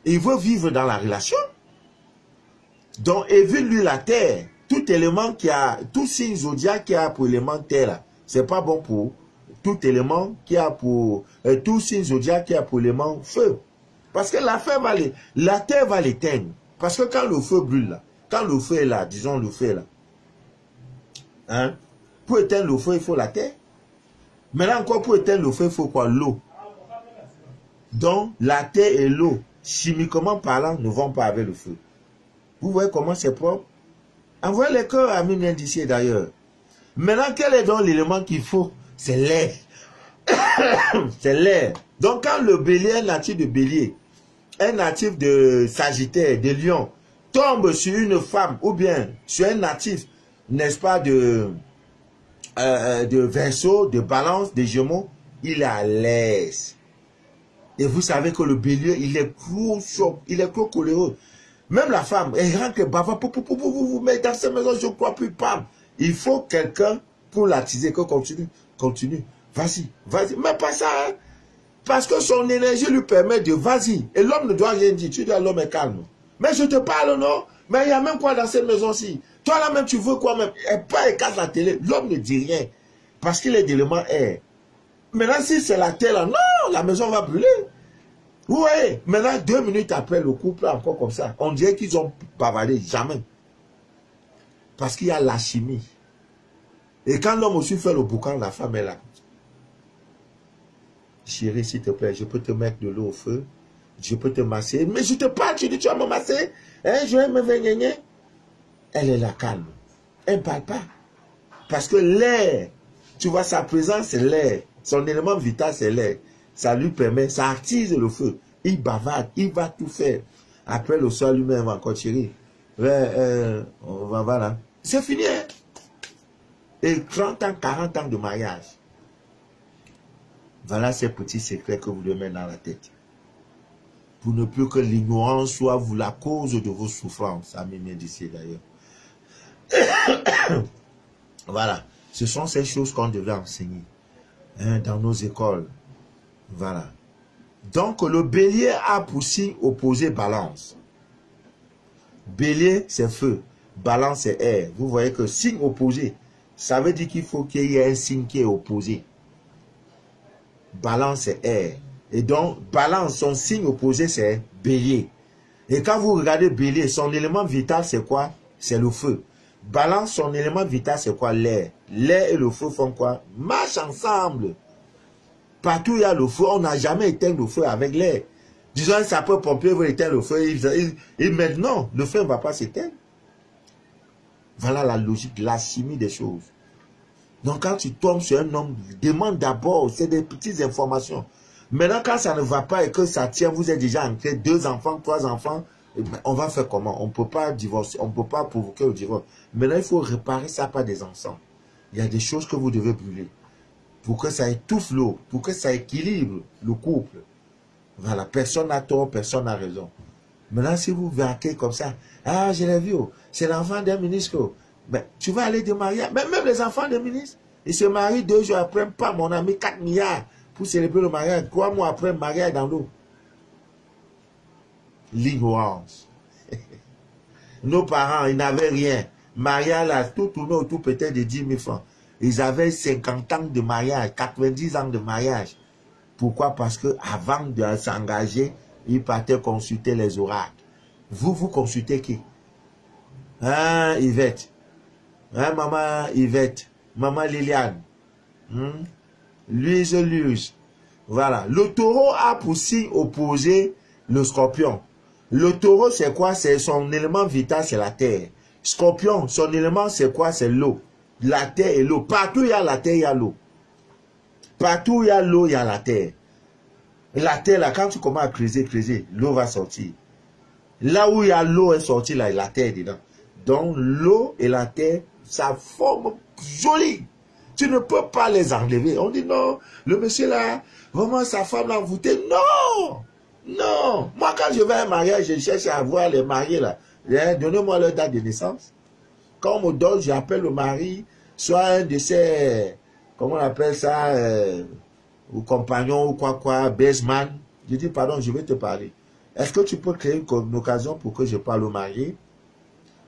Il veut vivre dans la relation. Donc, évite-lui la terre. Tout élément qui a, tout signe zodiaque qui a pour élément terre, c'est pas bon pour tout élément qui a pour, tout signe zodiaque qui a pour élément feu. Parce que la terre va l'éteindre. Parce que quand le feu brûle là, quand le feu est là, disons le feu est là, hein, pour éteindre le feu, il faut la terre. Maintenant encore, pour éteindre le feu, il faut quoi? L'eau. Donc, la terre et l'eau, chimiquement parlant, ne vont pas avec le feu. Vous voyez comment c'est propre? Envoyez les cœurs à Mimien d'ici d'ailleurs. Maintenant, quel est donc l'élément qu'il faut? C'est l'air. C'est l'air. Donc, quand le bélier, un natif de bélier, un natif de sagittaire, de lion, tombe sur une femme ou bien sur un natif, n'est-ce pas, de Verseau, de Balance, de Gémeaux, il est à l'aise. Et vous savez que le bélier, il est trop chaud, il est trop coléreux. Même la femme, elle rentre bavard, mais dans cette maison, je ne crois plus, pam. Il faut quelqu'un pour l'attiser, que continue. Vas-y. Mais pas ça, hein. Parce que son énergie lui permet de vas-y. Et l'homme ne doit rien dire. Tu dis à l'homme est calme. Mais je te parle, non? Mais il y a même quoi dans cette maison-ci? Toi là même, tu veux quoi même? Elle part et casse la télé. L'homme ne dit rien. Parce qu'il est d'élément air. Maintenant, si c'est la terre là, non, la maison va brûler. Vous voyez? Maintenant, 2 minutes après, le couple est encore comme ça. On dirait qu'ils ont bavardé. Jamais. Parce qu'il y a la chimie. Et quand l'homme aussi fait le boucan, la femme est là. Chérie, s'il te plaît, je peux te mettre de l'eau au feu. Je peux te masser. Mais je te parle, tu dis, tu vas me masser. Hein, je vais me venir. Elle est là, calme. Elle ne parle pas. Parce que l'air, tu vois, sa présence, c'est l'air. Son élément vital, c'est l'air. Ça lui permet, ça attise le feu. Il bavarde, il va tout faire. Après, le soir lui-même va encore chérie. On va voir là. C'est fini. Hein? Et 30 ans, 40 ans de mariage. Voilà ces petits secrets que vous devez mettre dans la tête. Pour ne plus que l'ignorance soit vous la cause de vos souffrances. Amen, bien d'ici d'ailleurs. Voilà. Ce sont ces choses qu'on devrait enseigner dans nos écoles. Voilà. Donc, le bélier a pour signe opposé balance. Bélier, c'est feu. Balance, c'est air. Vous voyez que signe opposé, ça veut dire qu'il faut qu'il y ait un signe qui est opposé. Balance, c'est air. Et donc, balance, son signe opposé, c'est bélier. Et quand vous regardez bélier, son élément vital, c'est quoi? C'est le feu. Balance, son élément vital, c'est quoi? L'air. L'air et le feu font quoi? Marchent ensemble. Partout où il y a le feu, on n'a jamais éteint le feu avec l'air. Disons, un sapeur-pompier veut éteindre le feu, il met non, le feu ne va pas s'éteindre. Voilà la logique, la chimie des choses. Donc quand tu tombes sur un homme, demande d'abord, c'est des petites informations. Maintenant, quand ça ne va pas et que ça tient, vous êtes déjà ancré, 2 enfants, 3 enfants, on va faire comment? On ne peut pas divorcer, on ne peut pas provoquer le divorce. Maintenant, il faut réparer ça par des encens. Il y a des choses que vous devez brûler. Pour que ça étouffe l'eau, pour que ça équilibre le couple. Voilà, personne n'a tort, personne n'a raison. Maintenant, si vous vaquez comme ça, ah, je l'ai vu, c'est l'enfant d'un ministre. Ben, tu vas aller te marier. Mais même les enfants des ministres, ils se marient 2 jours après, pas mon ami, 4 milliards pour célébrer le mariage. 3 mois après, mariage dans l'eau. L'ignorance. Nos parents, ils n'avaient rien. Mariage là, tout tourné autour peut-être de 10 000 francs. Ils avaient 50 ans de mariage, 90 ans de mariage. Pourquoi? Parce que avant de s'engager, ils partaient consulter les oracles. Vous consultez qui? Hein, Yvette? Hein, maman Yvette? Maman Liliane? Luz. Voilà. Le taureau a pour signe opposé le scorpion. Le taureau, c'est quoi? C'est son élément vital, c'est la terre. Scorpion, son élément, c'est quoi? C'est l'eau. La terre et l'eau. Partout où il y a la terre, il y a l'eau. Partout où il y a l'eau, il y a la terre. La terre, là, quand tu commences à creuser, l'eau va sortir. Là où il y a l'eau est sortie, là, la terre est dedans. Donc, l'eau et la terre, ça forme joli. Tu ne peux pas les enlever. On dit non, le monsieur là, vraiment sa femme l'a envoûté. Non! Non! Moi, quand je vais à un mariage, je cherche à voir les mariés là. Donnez-moi leur date de naissance. Quand on me donne, j'appelle le mari, soit un de ses, comment on appelle ça, ou compagnon ou quoi, baseman. Je dis, pardon, je vais te parler. Est-ce que tu peux créer une occasion pour que je parle au marié?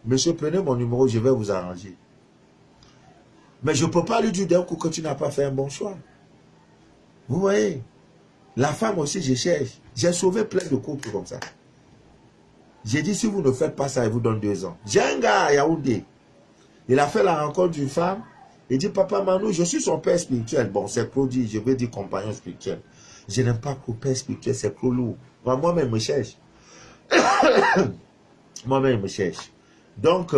Monsieur, prenez mon numéro, je vais vous arranger. Mais je ne peux pas lui dire d'un coup que tu n'as pas fait un bon choix. Vous voyez? La femme aussi, je cherche. J'ai sauvé plein de couples comme ça. J'ai dit, si vous ne faites pas ça, il vous donne 2 ans. J'ai un gars à Yaoundé. Il a fait la rencontre d'une femme. Il dit, papa Manou, je suis son père spirituel. Bon, c'est trop dit, je veux dire compagnon spirituel. Je n'aime pas que père spirituel, c'est trop lourd. Moi-même, je me cherche. Moi-même, je me cherche. Donc,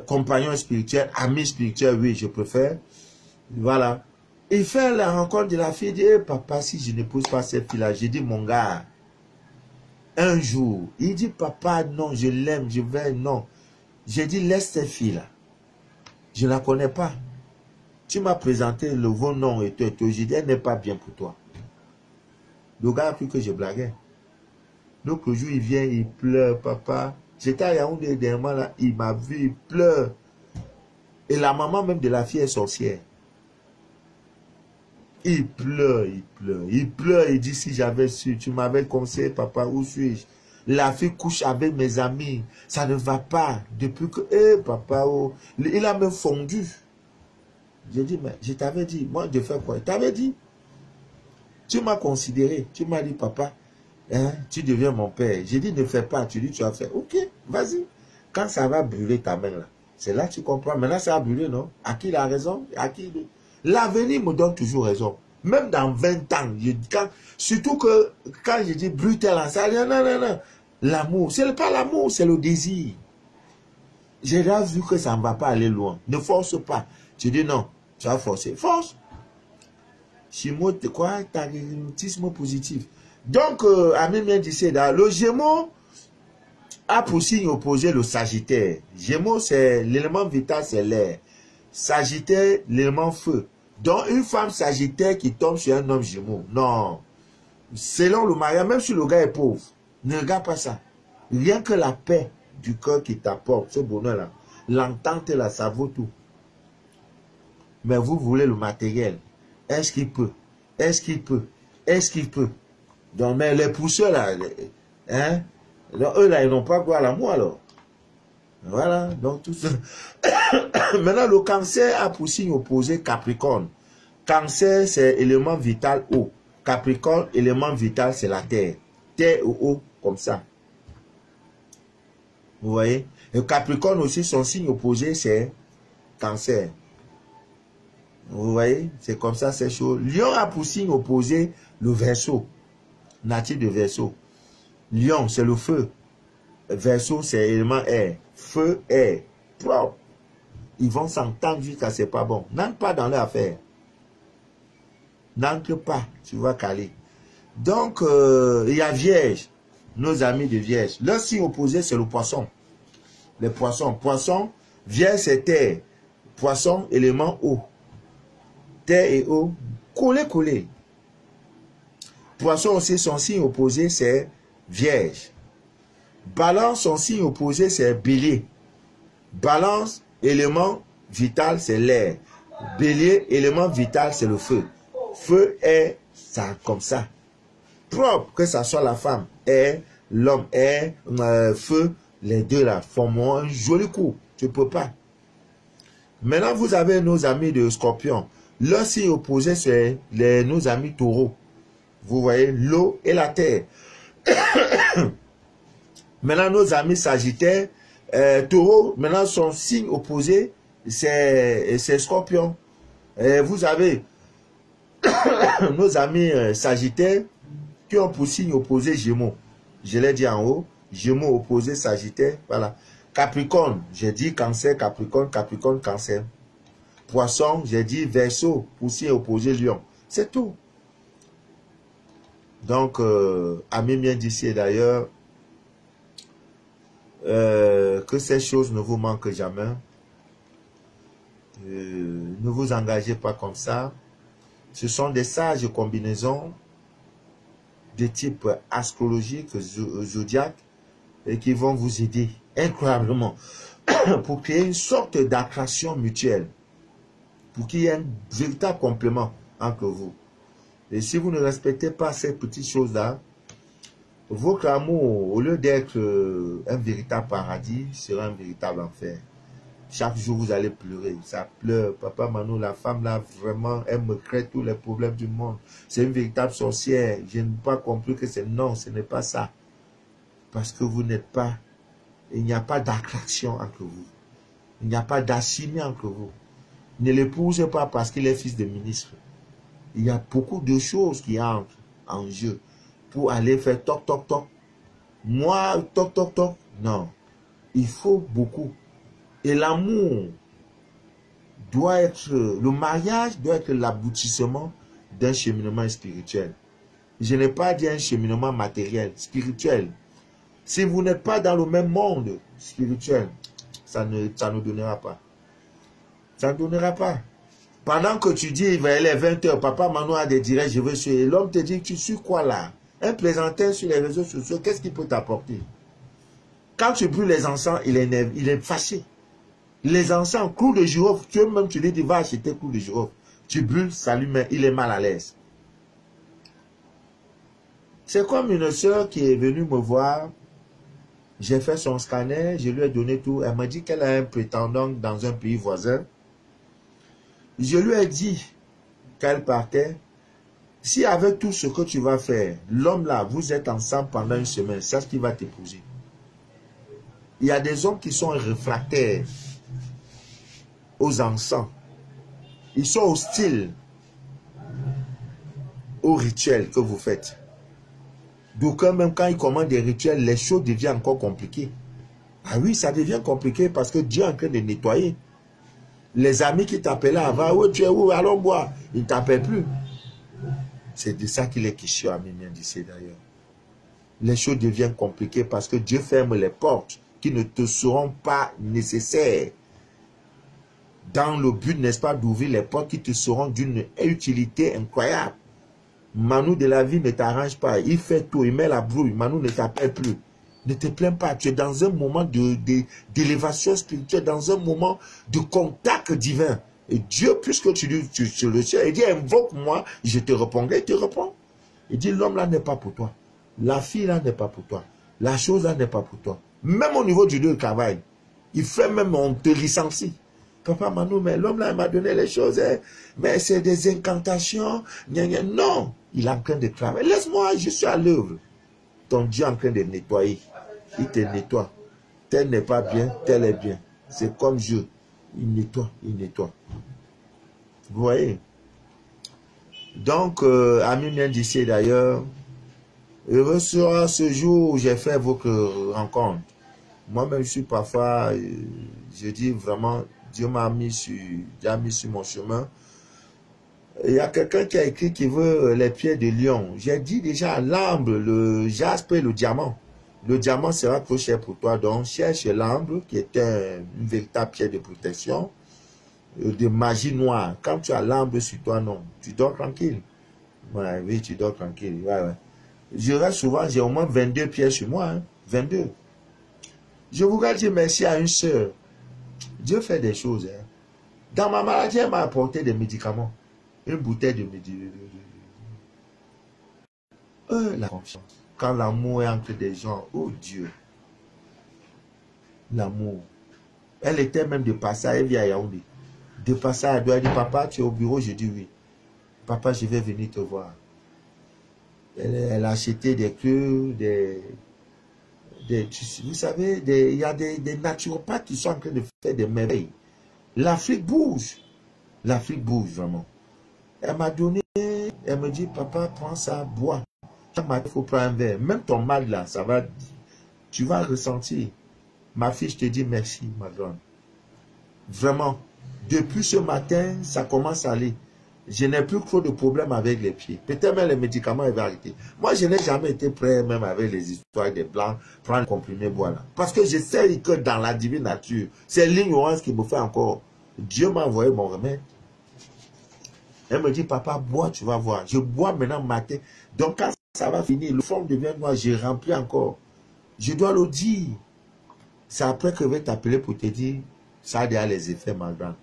compagnon spirituel, ami spirituel, oui, je préfère. Voilà. Il fait la rencontre de la fille, il dit, hey, papa, si je n'épouse pas cette fille-là, j'ai dit, mon gars, un jour, il dit, papa, non, je l'aime, je vais, non. J'ai dit, laisse cette fille-là. Je ne la connais pas. Tu m'as présenté le bon nom et tout. J'ai dit, elle n'est pas bien pour toi. Le gars a cru que je blaguais. Donc, le jour, il vient, il pleure, papa. J'étais à Yaoundé dernièrement, là, il m'a vu, il pleure. Et la maman même de la fille est sorcière. Il pleure, il pleure, il pleure. Il dit, si j'avais su, tu m'avais conseillé, papa, où suis-je? La fille couche avec mes amis. Ça ne va pas. Depuis que, papa, oh, il a même fondu. J'ai dit, mais je t'avais dit, moi, je fais quoi? Je t'avais dit. Tu m'as considéré. Tu m'as dit, papa, hein, tu deviens mon père. J'ai dit, ne fais pas. Tu dis, tu vas faire. Ok, vas-y. Quand ça va brûler ta main, là, c'est là que tu comprends. Maintenant, ça va brûler, non? À qui il a raison? À qui il... L'avenir me donne toujours raison. Même dans 20 ans. Surtout que quand je dis brutal, ça non, non, non, non. L'amour, c'est pas l'amour, c'est le désir. J'ai déjà vu que ça ne va pas aller loin. Ne force pas. Tu dis non, tu vas forcer. Force. Chimo, quoi? Magnétisme positif. Donc, Ami bien dit, le Gémeaux a pour signe opposé le Sagittaire. Gémeaux, c'est l'élément vital, c'est l'air. Sagittaire, l'élément feu. Donc, une femme Sagittaire qui tombe sur un homme Gémeaux. Non. Selon le mariage, même si le gars est pauvre, ne regarde pas ça. Rien que la paix du cœur qui t'apporte, ce bonheur-là, l'entente là, ça vaut tout. Mais vous voulez le matériel. Est-ce qu'il peut? Est-ce qu'il peut? Est-ce qu'il peut? Donc, mais les pousseurs là, hein? Donc, eux là, ils n'ont pas quoi à l'amour alors. Voilà, donc tout ça. Maintenant, le Cancer a pour signe opposé Capricorne. Cancer, c'est élément vital eau. Capricorne, élément vital, c'est la terre. Terre ou eau, comme ça. Vous voyez? Et Capricorne aussi, son signe opposé, c'est Cancer. Vous voyez? C'est comme ça, c'est chaud. Lion a pour signe opposé le Verseau. Natif de Verseau. Lion, c'est le feu. Verseau, c'est élément air. Feu, air. Propre. Ils vont s'entendre jusqu'à c'est pas bon. N'entre pas dans leur affaire. N'entre pas, tu vas caler. Donc, il y a Vierge. Nos amis de Vierge. Leur signe opposé, c'est le poisson. Les poissons. Poisson, Vierge, c'est terre. Poisson, élément eau. Terre et eau, collé. Poisson aussi, son signe opposé, c'est Vierge. Balance, son signe opposé, c'est Bélier. Balance, élément vital, c'est l'air. Bélier, élément vital, c'est le feu. Feu est ça, comme ça. Propre, que ça soit la femme, est, l'homme est, feu, les deux là, forment un joli coup. Tu ne peux pas. Maintenant, vous avez nos amis de Scorpion. Leur signe opposé, c'est nos amis taureaux. Vous voyez, l'eau et la terre. Maintenant, nos amis Sagittaires, taureau, maintenant, son signe opposé, c'est Scorpion. Vous avez nos amis Sagittaires qui ont pour signe opposé Gémeaux. Je l'ai dit en haut. Gémeaux opposé Sagittaire. Voilà. Capricorne, j'ai dit Cancer, Capricorne, Capricorne, Cancer. Poisson, j'ai dit Verseau, pour signe opposé Lion. C'est tout. Donc, Ami bien d'ici d'ailleurs, que ces choses ne vous manquent jamais. Ne vous engagez pas comme ça. Ce sont des sages combinaisons de type astrologique, zodiaque, et qui vont vous aider incroyablement pour créer une sorte d'attraction mutuelle, pour qu'il y ait un véritable complément entre vous. Et si vous ne respectez pas ces petites choses-là, Votre amour, au lieu d'être un véritable paradis, sera un véritable enfer. Chaque jour, vous allez pleurer. Ça pleure. Papa Mano, la femme là, vraiment, elle me crée tous les problèmes du monde. C'est une véritable sorcière. Je n'ai pas compris que c'est non, ce n'est pas ça. Parce que vous n'êtes pas, il n'y a pas d'attraction entre vous. Il n'y a pas d'assimilé entre vous. Ne l'épousez pas parce qu'il est fils de ministre. Il y a beaucoup de choses qui entrent en jeu pour aller faire toc, toc, toc. Moi, toc, toc, toc. Non. Il faut beaucoup. Et l'amour doit être, le mariage doit être l'aboutissement d'un cheminement spirituel. Je n'ai pas dit un cheminement matériel, spirituel. Si vous n'êtes pas dans le même monde spirituel, ça ne donnera pas. Ça ne donnera pas. Pendant que tu dis, vers les 20 h, papa Mano a des directs, je veux suivre. Et l'homme te dit, tu suis quoi là? Un plaisantin sur les réseaux sociaux, qu'est-ce qu'il peut t'apporter? Quand tu brûles les encens, il est fâché. Les encens, clous de girofle, tu dis, tu vas acheter clous de girofle. Tu brûles, ça lui met, il est mal à l'aise. C'est comme une soeur qui est venue me voir. J'ai fait son scanner, je lui ai donné tout. Elle m'a dit qu'elle a un prétendant dans un pays voisin. Je lui ai dit qu'elle partait. Si avec tout ce que tu vas faire, l'homme là, vous êtes ensemble pendant une semaine, c'est ce qui va t'épouser. Il y a des hommes qui sont réfractaires aux encens. Ils sont hostiles aux rituels que vous faites. D'aucuns, même quand ils commandent des rituels, les choses deviennent encore compliquées. Ah oui, ça devient compliqué parce que Dieu est en train de nettoyer. Les amis qui t'appelaient avant, oh, tu es où, allons boire, ils ne t'appellent plus. C'est de ça qu'il est question à Mimien d'ici d'ailleurs. Les choses deviennent compliquées parce que Dieu ferme les portes qui ne te seront pas nécessaires. Dans le but, n'est-ce pas, d'ouvrir les portes qui te seront d'une utilité incroyable. Manu de la vie ne t'arrange pas. Il fait tout, il met la brouille. Manu ne t'appelle plus. Ne te plains pas. Tu es dans un moment d'élévation spirituelle, dans un moment de contact divin. Et Dieu, puisque tu le sais, il dit, invoque-moi, je te répondrai, il te répond. Il dit, l'homme là n'est pas pour toi. La fille là n'est pas pour toi. La chose là n'est pas pour toi. Même au niveau du lieu de travail, il fait même, on te licencie. Papa Manu, mais l'homme là m'a donné les choses, hein. Mais c'est des incantations. Non, il est en train de travailler. Laisse-moi, je suis à l'œuvre. Ton Dieu est en train de nettoyer. Il te nettoie. Tel n'est pas bien, tel est bien. C'est comme Dieu. Il nettoie, il nettoie. Vous voyez? Donc, Ami vient d'ici d'ailleurs. Heureux sera ce jour où j'ai fait votre rencontre. Moi-même, je suis parfois, je dis vraiment, Dieu m'a mis sur mon chemin. Il y a quelqu'un qui a écrit qui veut les pieds de lion. J'ai dit déjà l'ambre, le jaspe et le diamant. Le diamant sera trop cher pour toi. Donc, cherche l'ambre qui est une véritable pierre de protection, de magie noire. Quand tu as l'ambre sur toi, non. Tu dors tranquille. Ouais, oui, tu dors tranquille. Ouais, ouais. Je reste souvent, j'ai au moins 22 pierres sur moi. Hein, 22. Je voudrais dire merci à une sœur. Dieu fait des choses. Hein. Dans ma maladie, elle m'a apporté des médicaments. Une bouteille de médicaments. La confiance. Quand l'amour est entre des gens, oh Dieu. L'amour. Elle était même de passage, elle vient à Yaoundé. De passage, elle doit dire, papa, tu es au bureau? Je dis oui. Papa, je vais venir te voir. Elle a acheté des queues, vous savez, il y a des naturopathes qui sont en train de faire des merveilles. L'Afrique bouge. L'Afrique bouge vraiment. Elle m'a donné, elle me dit, papa, prends ça, bois. Chaque matin, il faut prendre un verre. Même ton mal là, ça va, tu vas ressentir. Ma fille, je te dis merci, ma grande. Vraiment, depuis ce matin, ça commence à aller. Je n'ai plus trop de problèmes avec les pieds. Peut-être même les médicaments, ils vont arrêter. Moi, je n'ai jamais été prêt, même avec les histoires des blancs, prendre un comprimé, voilà. Parce que je sais que dans la divine nature, c'est l'ignorance qui me fait encore. Dieu m'a envoyé mon remède. Elle me dit, papa, bois, tu vas voir. Je bois maintenant matin. Donc, quand ça va finir, le fond devient noir, je remplis encore. Je dois le dire. C'est après que je vais t'appeler pour te dire, ça a déjà les effets, ma grande.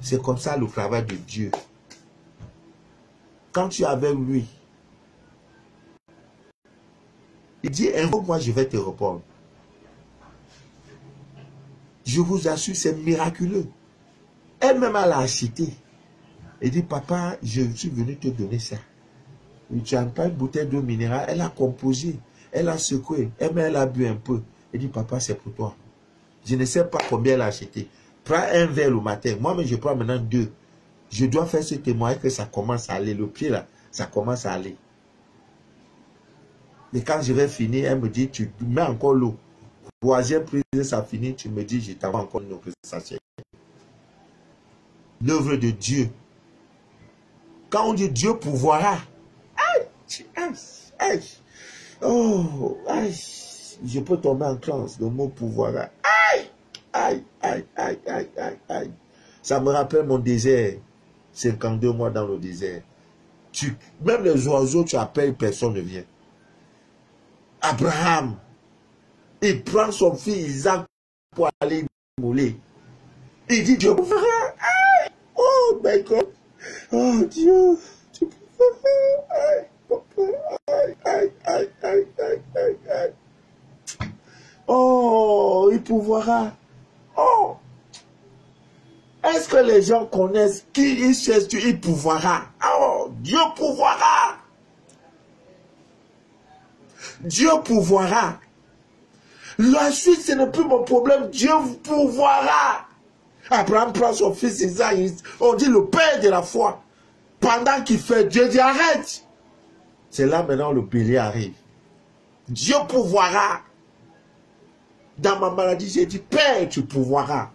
C'est comme ça le travail de Dieu. Quand tu es avec lui, Il dit, invoque-moi, je vais te répondre. Je vous assure, c'est miraculeux. Elle-même, elle a acheté. Elle dit, papa, je suis venu te donner ça. Tu n'as pas une bouteille d'eau minérale. Elle a composé. Elle a secoué. Elle a bu un peu. Elle dit, papa, c'est pour toi. Je ne sais pas combien elle a acheté. Prends un verre le matin. Moi-même, je prends maintenant 2. Je dois faire ce témoignage que ça commence à aller. Le pied, là, ça commence à aller. Et quand je vais finir, elle me dit, tu mets encore l'eau. Troisième prise, ça finit, tu me dis, je t'envoie encore une autre sachet. L'œuvre de Dieu. Quand on dit Dieu pourvoira, oh, je peux tomber en transe, le mot pourvoira. Aïe. Ça me rappelle mon désert. 52 mois dans le désert. Même les oiseaux, tu appelles, personne ne vient. Abraham, il prend son fils Isaac pour aller mouler. Il dit, Dieu pourvoira. Oh my God. Oh Dieu, tu pourvoira. Oh, il pourvoira. Oh. Est-ce que les gens connaissent qui il cherche? Il pourvoira. Oh, Dieu pourvoira. Dieu pourvoira. La suite, ce n'est plus mon problème. Dieu pourvoira. Abraham prend son fils Isaac. On dit le père de la foi. Pendant qu'il fait, Dieu dit arrête. C'est là maintenant le bélier arrive. Dieu pourvoira. Dans ma maladie, j'ai dit, Père, tu pourvoiras.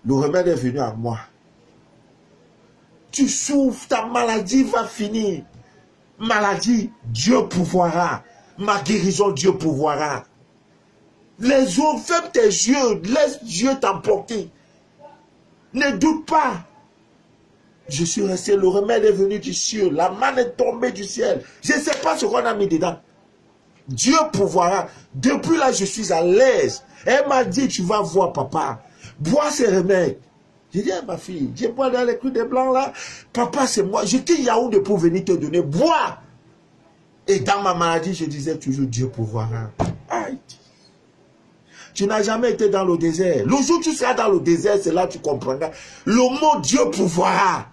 Le remède est venu à moi. Tu souffres, ta maladie va finir. Maladie, Dieu pourvoira. Ma guérison, Dieu pourvoira. Les autres, ferme tes yeux, laisse Dieu t'emporter. Ne doute pas. Je suis resté, le remède est venu du ciel. La manne est tombée du ciel. Je ne sais pas ce qu'on a mis dedans. Dieu pourvoira. Depuis là, je suis à l'aise. Elle m'a dit, tu vas voir papa. Bois ces remèdes. J'ai dit à ma fille, je bois dans les coups des blancs là. Papa, c'est moi. J'étais Yaoundé pour venir te donner. Bois. Et dans ma maladie, je disais toujours, Dieu pourvoira. Aïe. Tu n'as jamais été dans le désert. Le jour où tu seras dans le désert, c'est là que tu comprendras. Le mot Dieu pourvoira.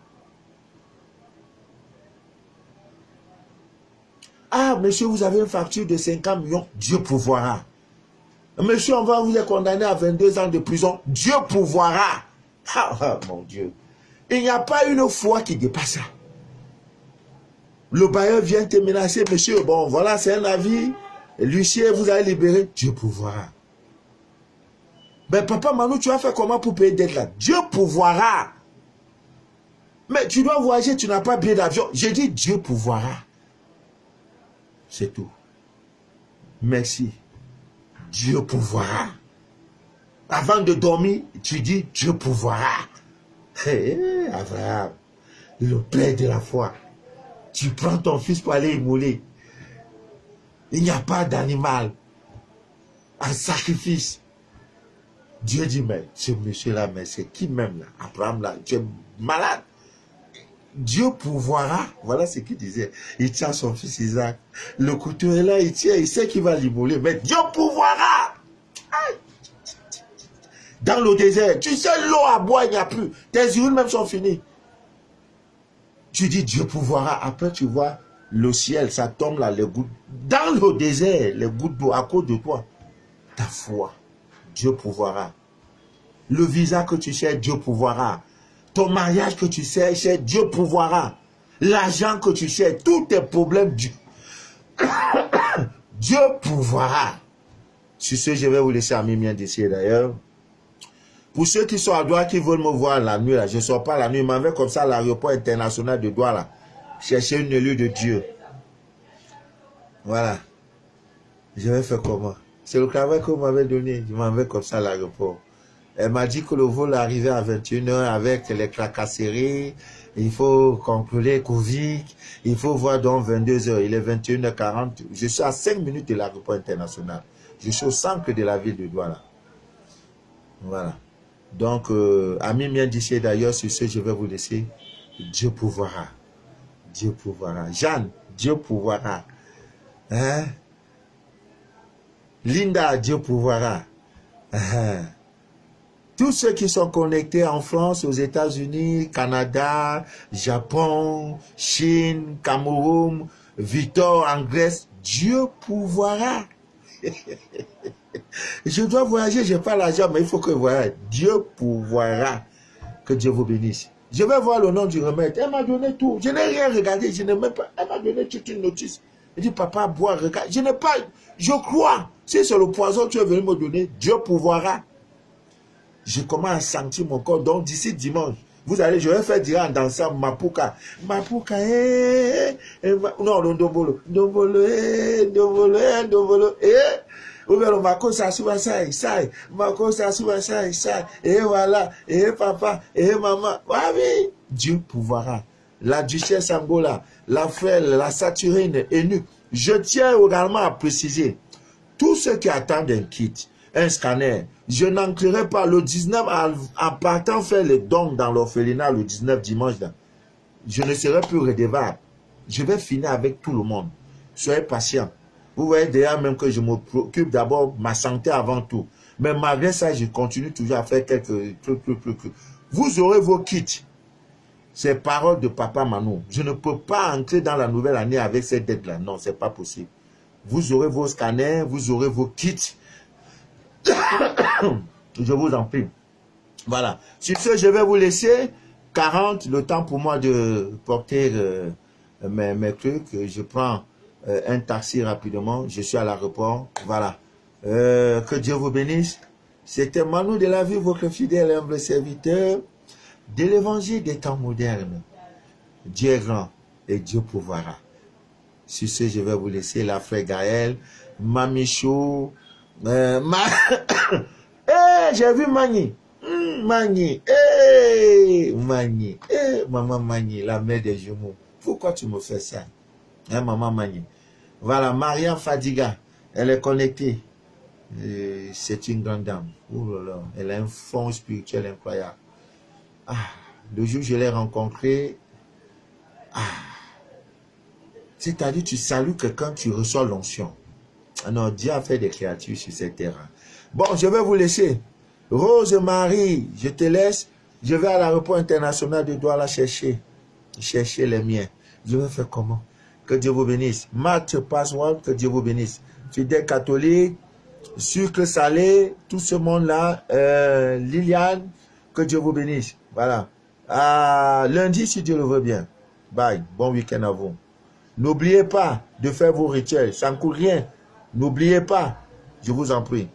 Ah, monsieur, vous avez une facture de 50 millions. Dieu pourvoira. Monsieur, on va vous condamner à 22 ans de prison. Dieu pourvoira. Ah, mon Dieu. Il n'y a pas une foi qui dépasse ça. Le bailleur vient te menacer. Monsieur, bon, voilà, c'est un avis. L'huissier vous a libéré. Dieu pourvoira. Mais papa, Manu, tu as fait comment pour payer d'être là? Dieu pourvoira. Mais tu dois voyager, tu n'as pas billet d'avion. J'ai dit Dieu pourvoira. C'est tout. Merci. Dieu pourvoira. Avant de dormir, tu dis Dieu pourvoira. Hey, Abraham, le père de la foi. Tu prends ton fils pour aller immouler. Il n'y a pas d'animal. Un sacrifice. Dieu dit, mais ce monsieur-là, mais c'est qui même là? Abraham là, tu es malade. Dieu pourvoira. Voilà ce qu'il disait. Il tient son fils Isaac. Le couteau est là, il tient, il sait qu'il va l'immouler. Mais Dieu pourvoira. Aïe. Dans le désert, tu sais, l'eau à boire, il n'y a plus. Tes urines même sont finies. Tu dis Dieu pourvoira. Après, tu vois le ciel, ça tombe là, les gouttes. Dans le désert, les gouttes d'eau à cause de toi. Ta foi. Dieu pourvoira. Le visa que tu cherches, Dieu pourvoira. Ton mariage que tu cherches, Dieu pourvoira. L'argent que tu cherches, tous tes problèmes, Dieu, Dieu pourvoira. Sur ce, je vais vous laisser à Mimien d'ici d'ailleurs. Pour ceux qui sont à Douala, qui veulent me voir la nuit, là, je ne sors pas la nuit, je m'en vais comme ça à l'aéroport international de Douala, chercher une lieu de Dieu. Voilà. Je vais faire comment? C'est le travail qu'on m'avait donné. Je m'en vais comme ça à l'aéroport. Elle m'a dit que le vol arrivait à 21 h avec les tracasseries. Il faut contrôler Covid. Il faut voir dans 22 h. Il est 21 h 40. Je suis à 5 minutes de l'aéroport international. Je suis au centre de la ville de Douala. Voilà. Donc, ami bien d'ici d'ailleurs, sur ce, je vais vous laisser. Dieu pourvoira. Dieu pourvoira. Jeanne, Dieu pourvoira. Hein? Linda, Dieu pourvoira. Tous ceux qui sont connectés en France, aux États-Unis, Canada, Japon, Chine, Cameroun, Victor en Grèce, Dieu pourvoira. Je dois voyager, je n'ai pas l'argent, mais il faut que je voyage. Dieu pourvoira. Que Dieu vous bénisse. Je vais voir le nom du remède. Elle m'a donné tout. Je n'ai rien regardé. Je n'ai même pas. Elle m'a donné toute une notice. Elle dit, papa, bois, regarde. Je n'ai pas. Je crois. Si c'est le poison que tu es venu me donner, Dieu pourvoira. Je commence à sentir mon corps. Donc, d'ici dimanche, vous allez, je vais faire dire en dansant Mapuka. Mapuka, non, le Ndombolo. Ndombolo, Ndombolo, Ndombolo, Ouvert Mako Sasuba Sai, Sai, Mako Sasuba Sai, Sai, et voilà, et papa, et maman. Ah oui, Dieu pourvoira. La duchesse Angola, la frêle, la saturine, Eunuque. Je tiens également à préciser, tous ceux qui attendent un kit, un scanner, je n'entrerai pas le 19 en partant faire les dons dans l'orphelinat le 19 dimanche. Là. Je ne serai plus redevable. Je vais finir avec tout le monde. Soyez patients. Vous voyez déjà même que je me préoccupe d'abord ma santé avant tout. Mais malgré ça, je continue toujours à faire quelques trucs. Vous aurez vos kits. C'est paroles de Papa Manou. Je ne peux pas entrer dans la nouvelle année avec cette dette-là. Non, c'est pas possible. Vous aurez vos scanners, vous aurez vos kits. Je vous en prie. Voilà. Sur ce, je vais vous laisser 40, le temps pour moi de porter mes trucs. Je prends un taxi rapidement. Je suis à l'aéroport. Voilà. Que Dieu vous bénisse. C'était Manou de la vie, votre fidèle et humble serviteur de l'évangile des temps modernes. Dieu est grand et Dieu pourvoira. Sur ce, je vais vous laisser la frère Gaël, Mamichou, j'ai vu Mani. Mani. Mani. Maman Mani, la mère des jumeaux. Pourquoi tu me fais ça? Hein, maman Mani. Voilà, Marianne Fadiga. Elle est connectée. C'est une grande dame. Oh là là. Elle a un fond spirituel incroyable. Ah, le jour où je l'ai rencontrée, c'est-à-dire tu salues quelqu'un, tu reçois l'onction. Non, Dieu a fait des créatures sur cette terre. Bon, je vais vous laisser. Rose-Marie, je te laisse. Je vais à l'aéroport international de Douala chercher les miens. Je vais faire comment? Que Dieu vous bénisse. Matt Password, que Dieu vous bénisse. Fidèle catholique, sucre salé, tout ce monde-là. Liliane, que Dieu vous bénisse. Voilà. À lundi, si Dieu le veut bien. Bye. Bon week-end à vous. N'oubliez pas de faire vos rituels. Ça ne coûte rien. N'oubliez pas. Je vous en prie.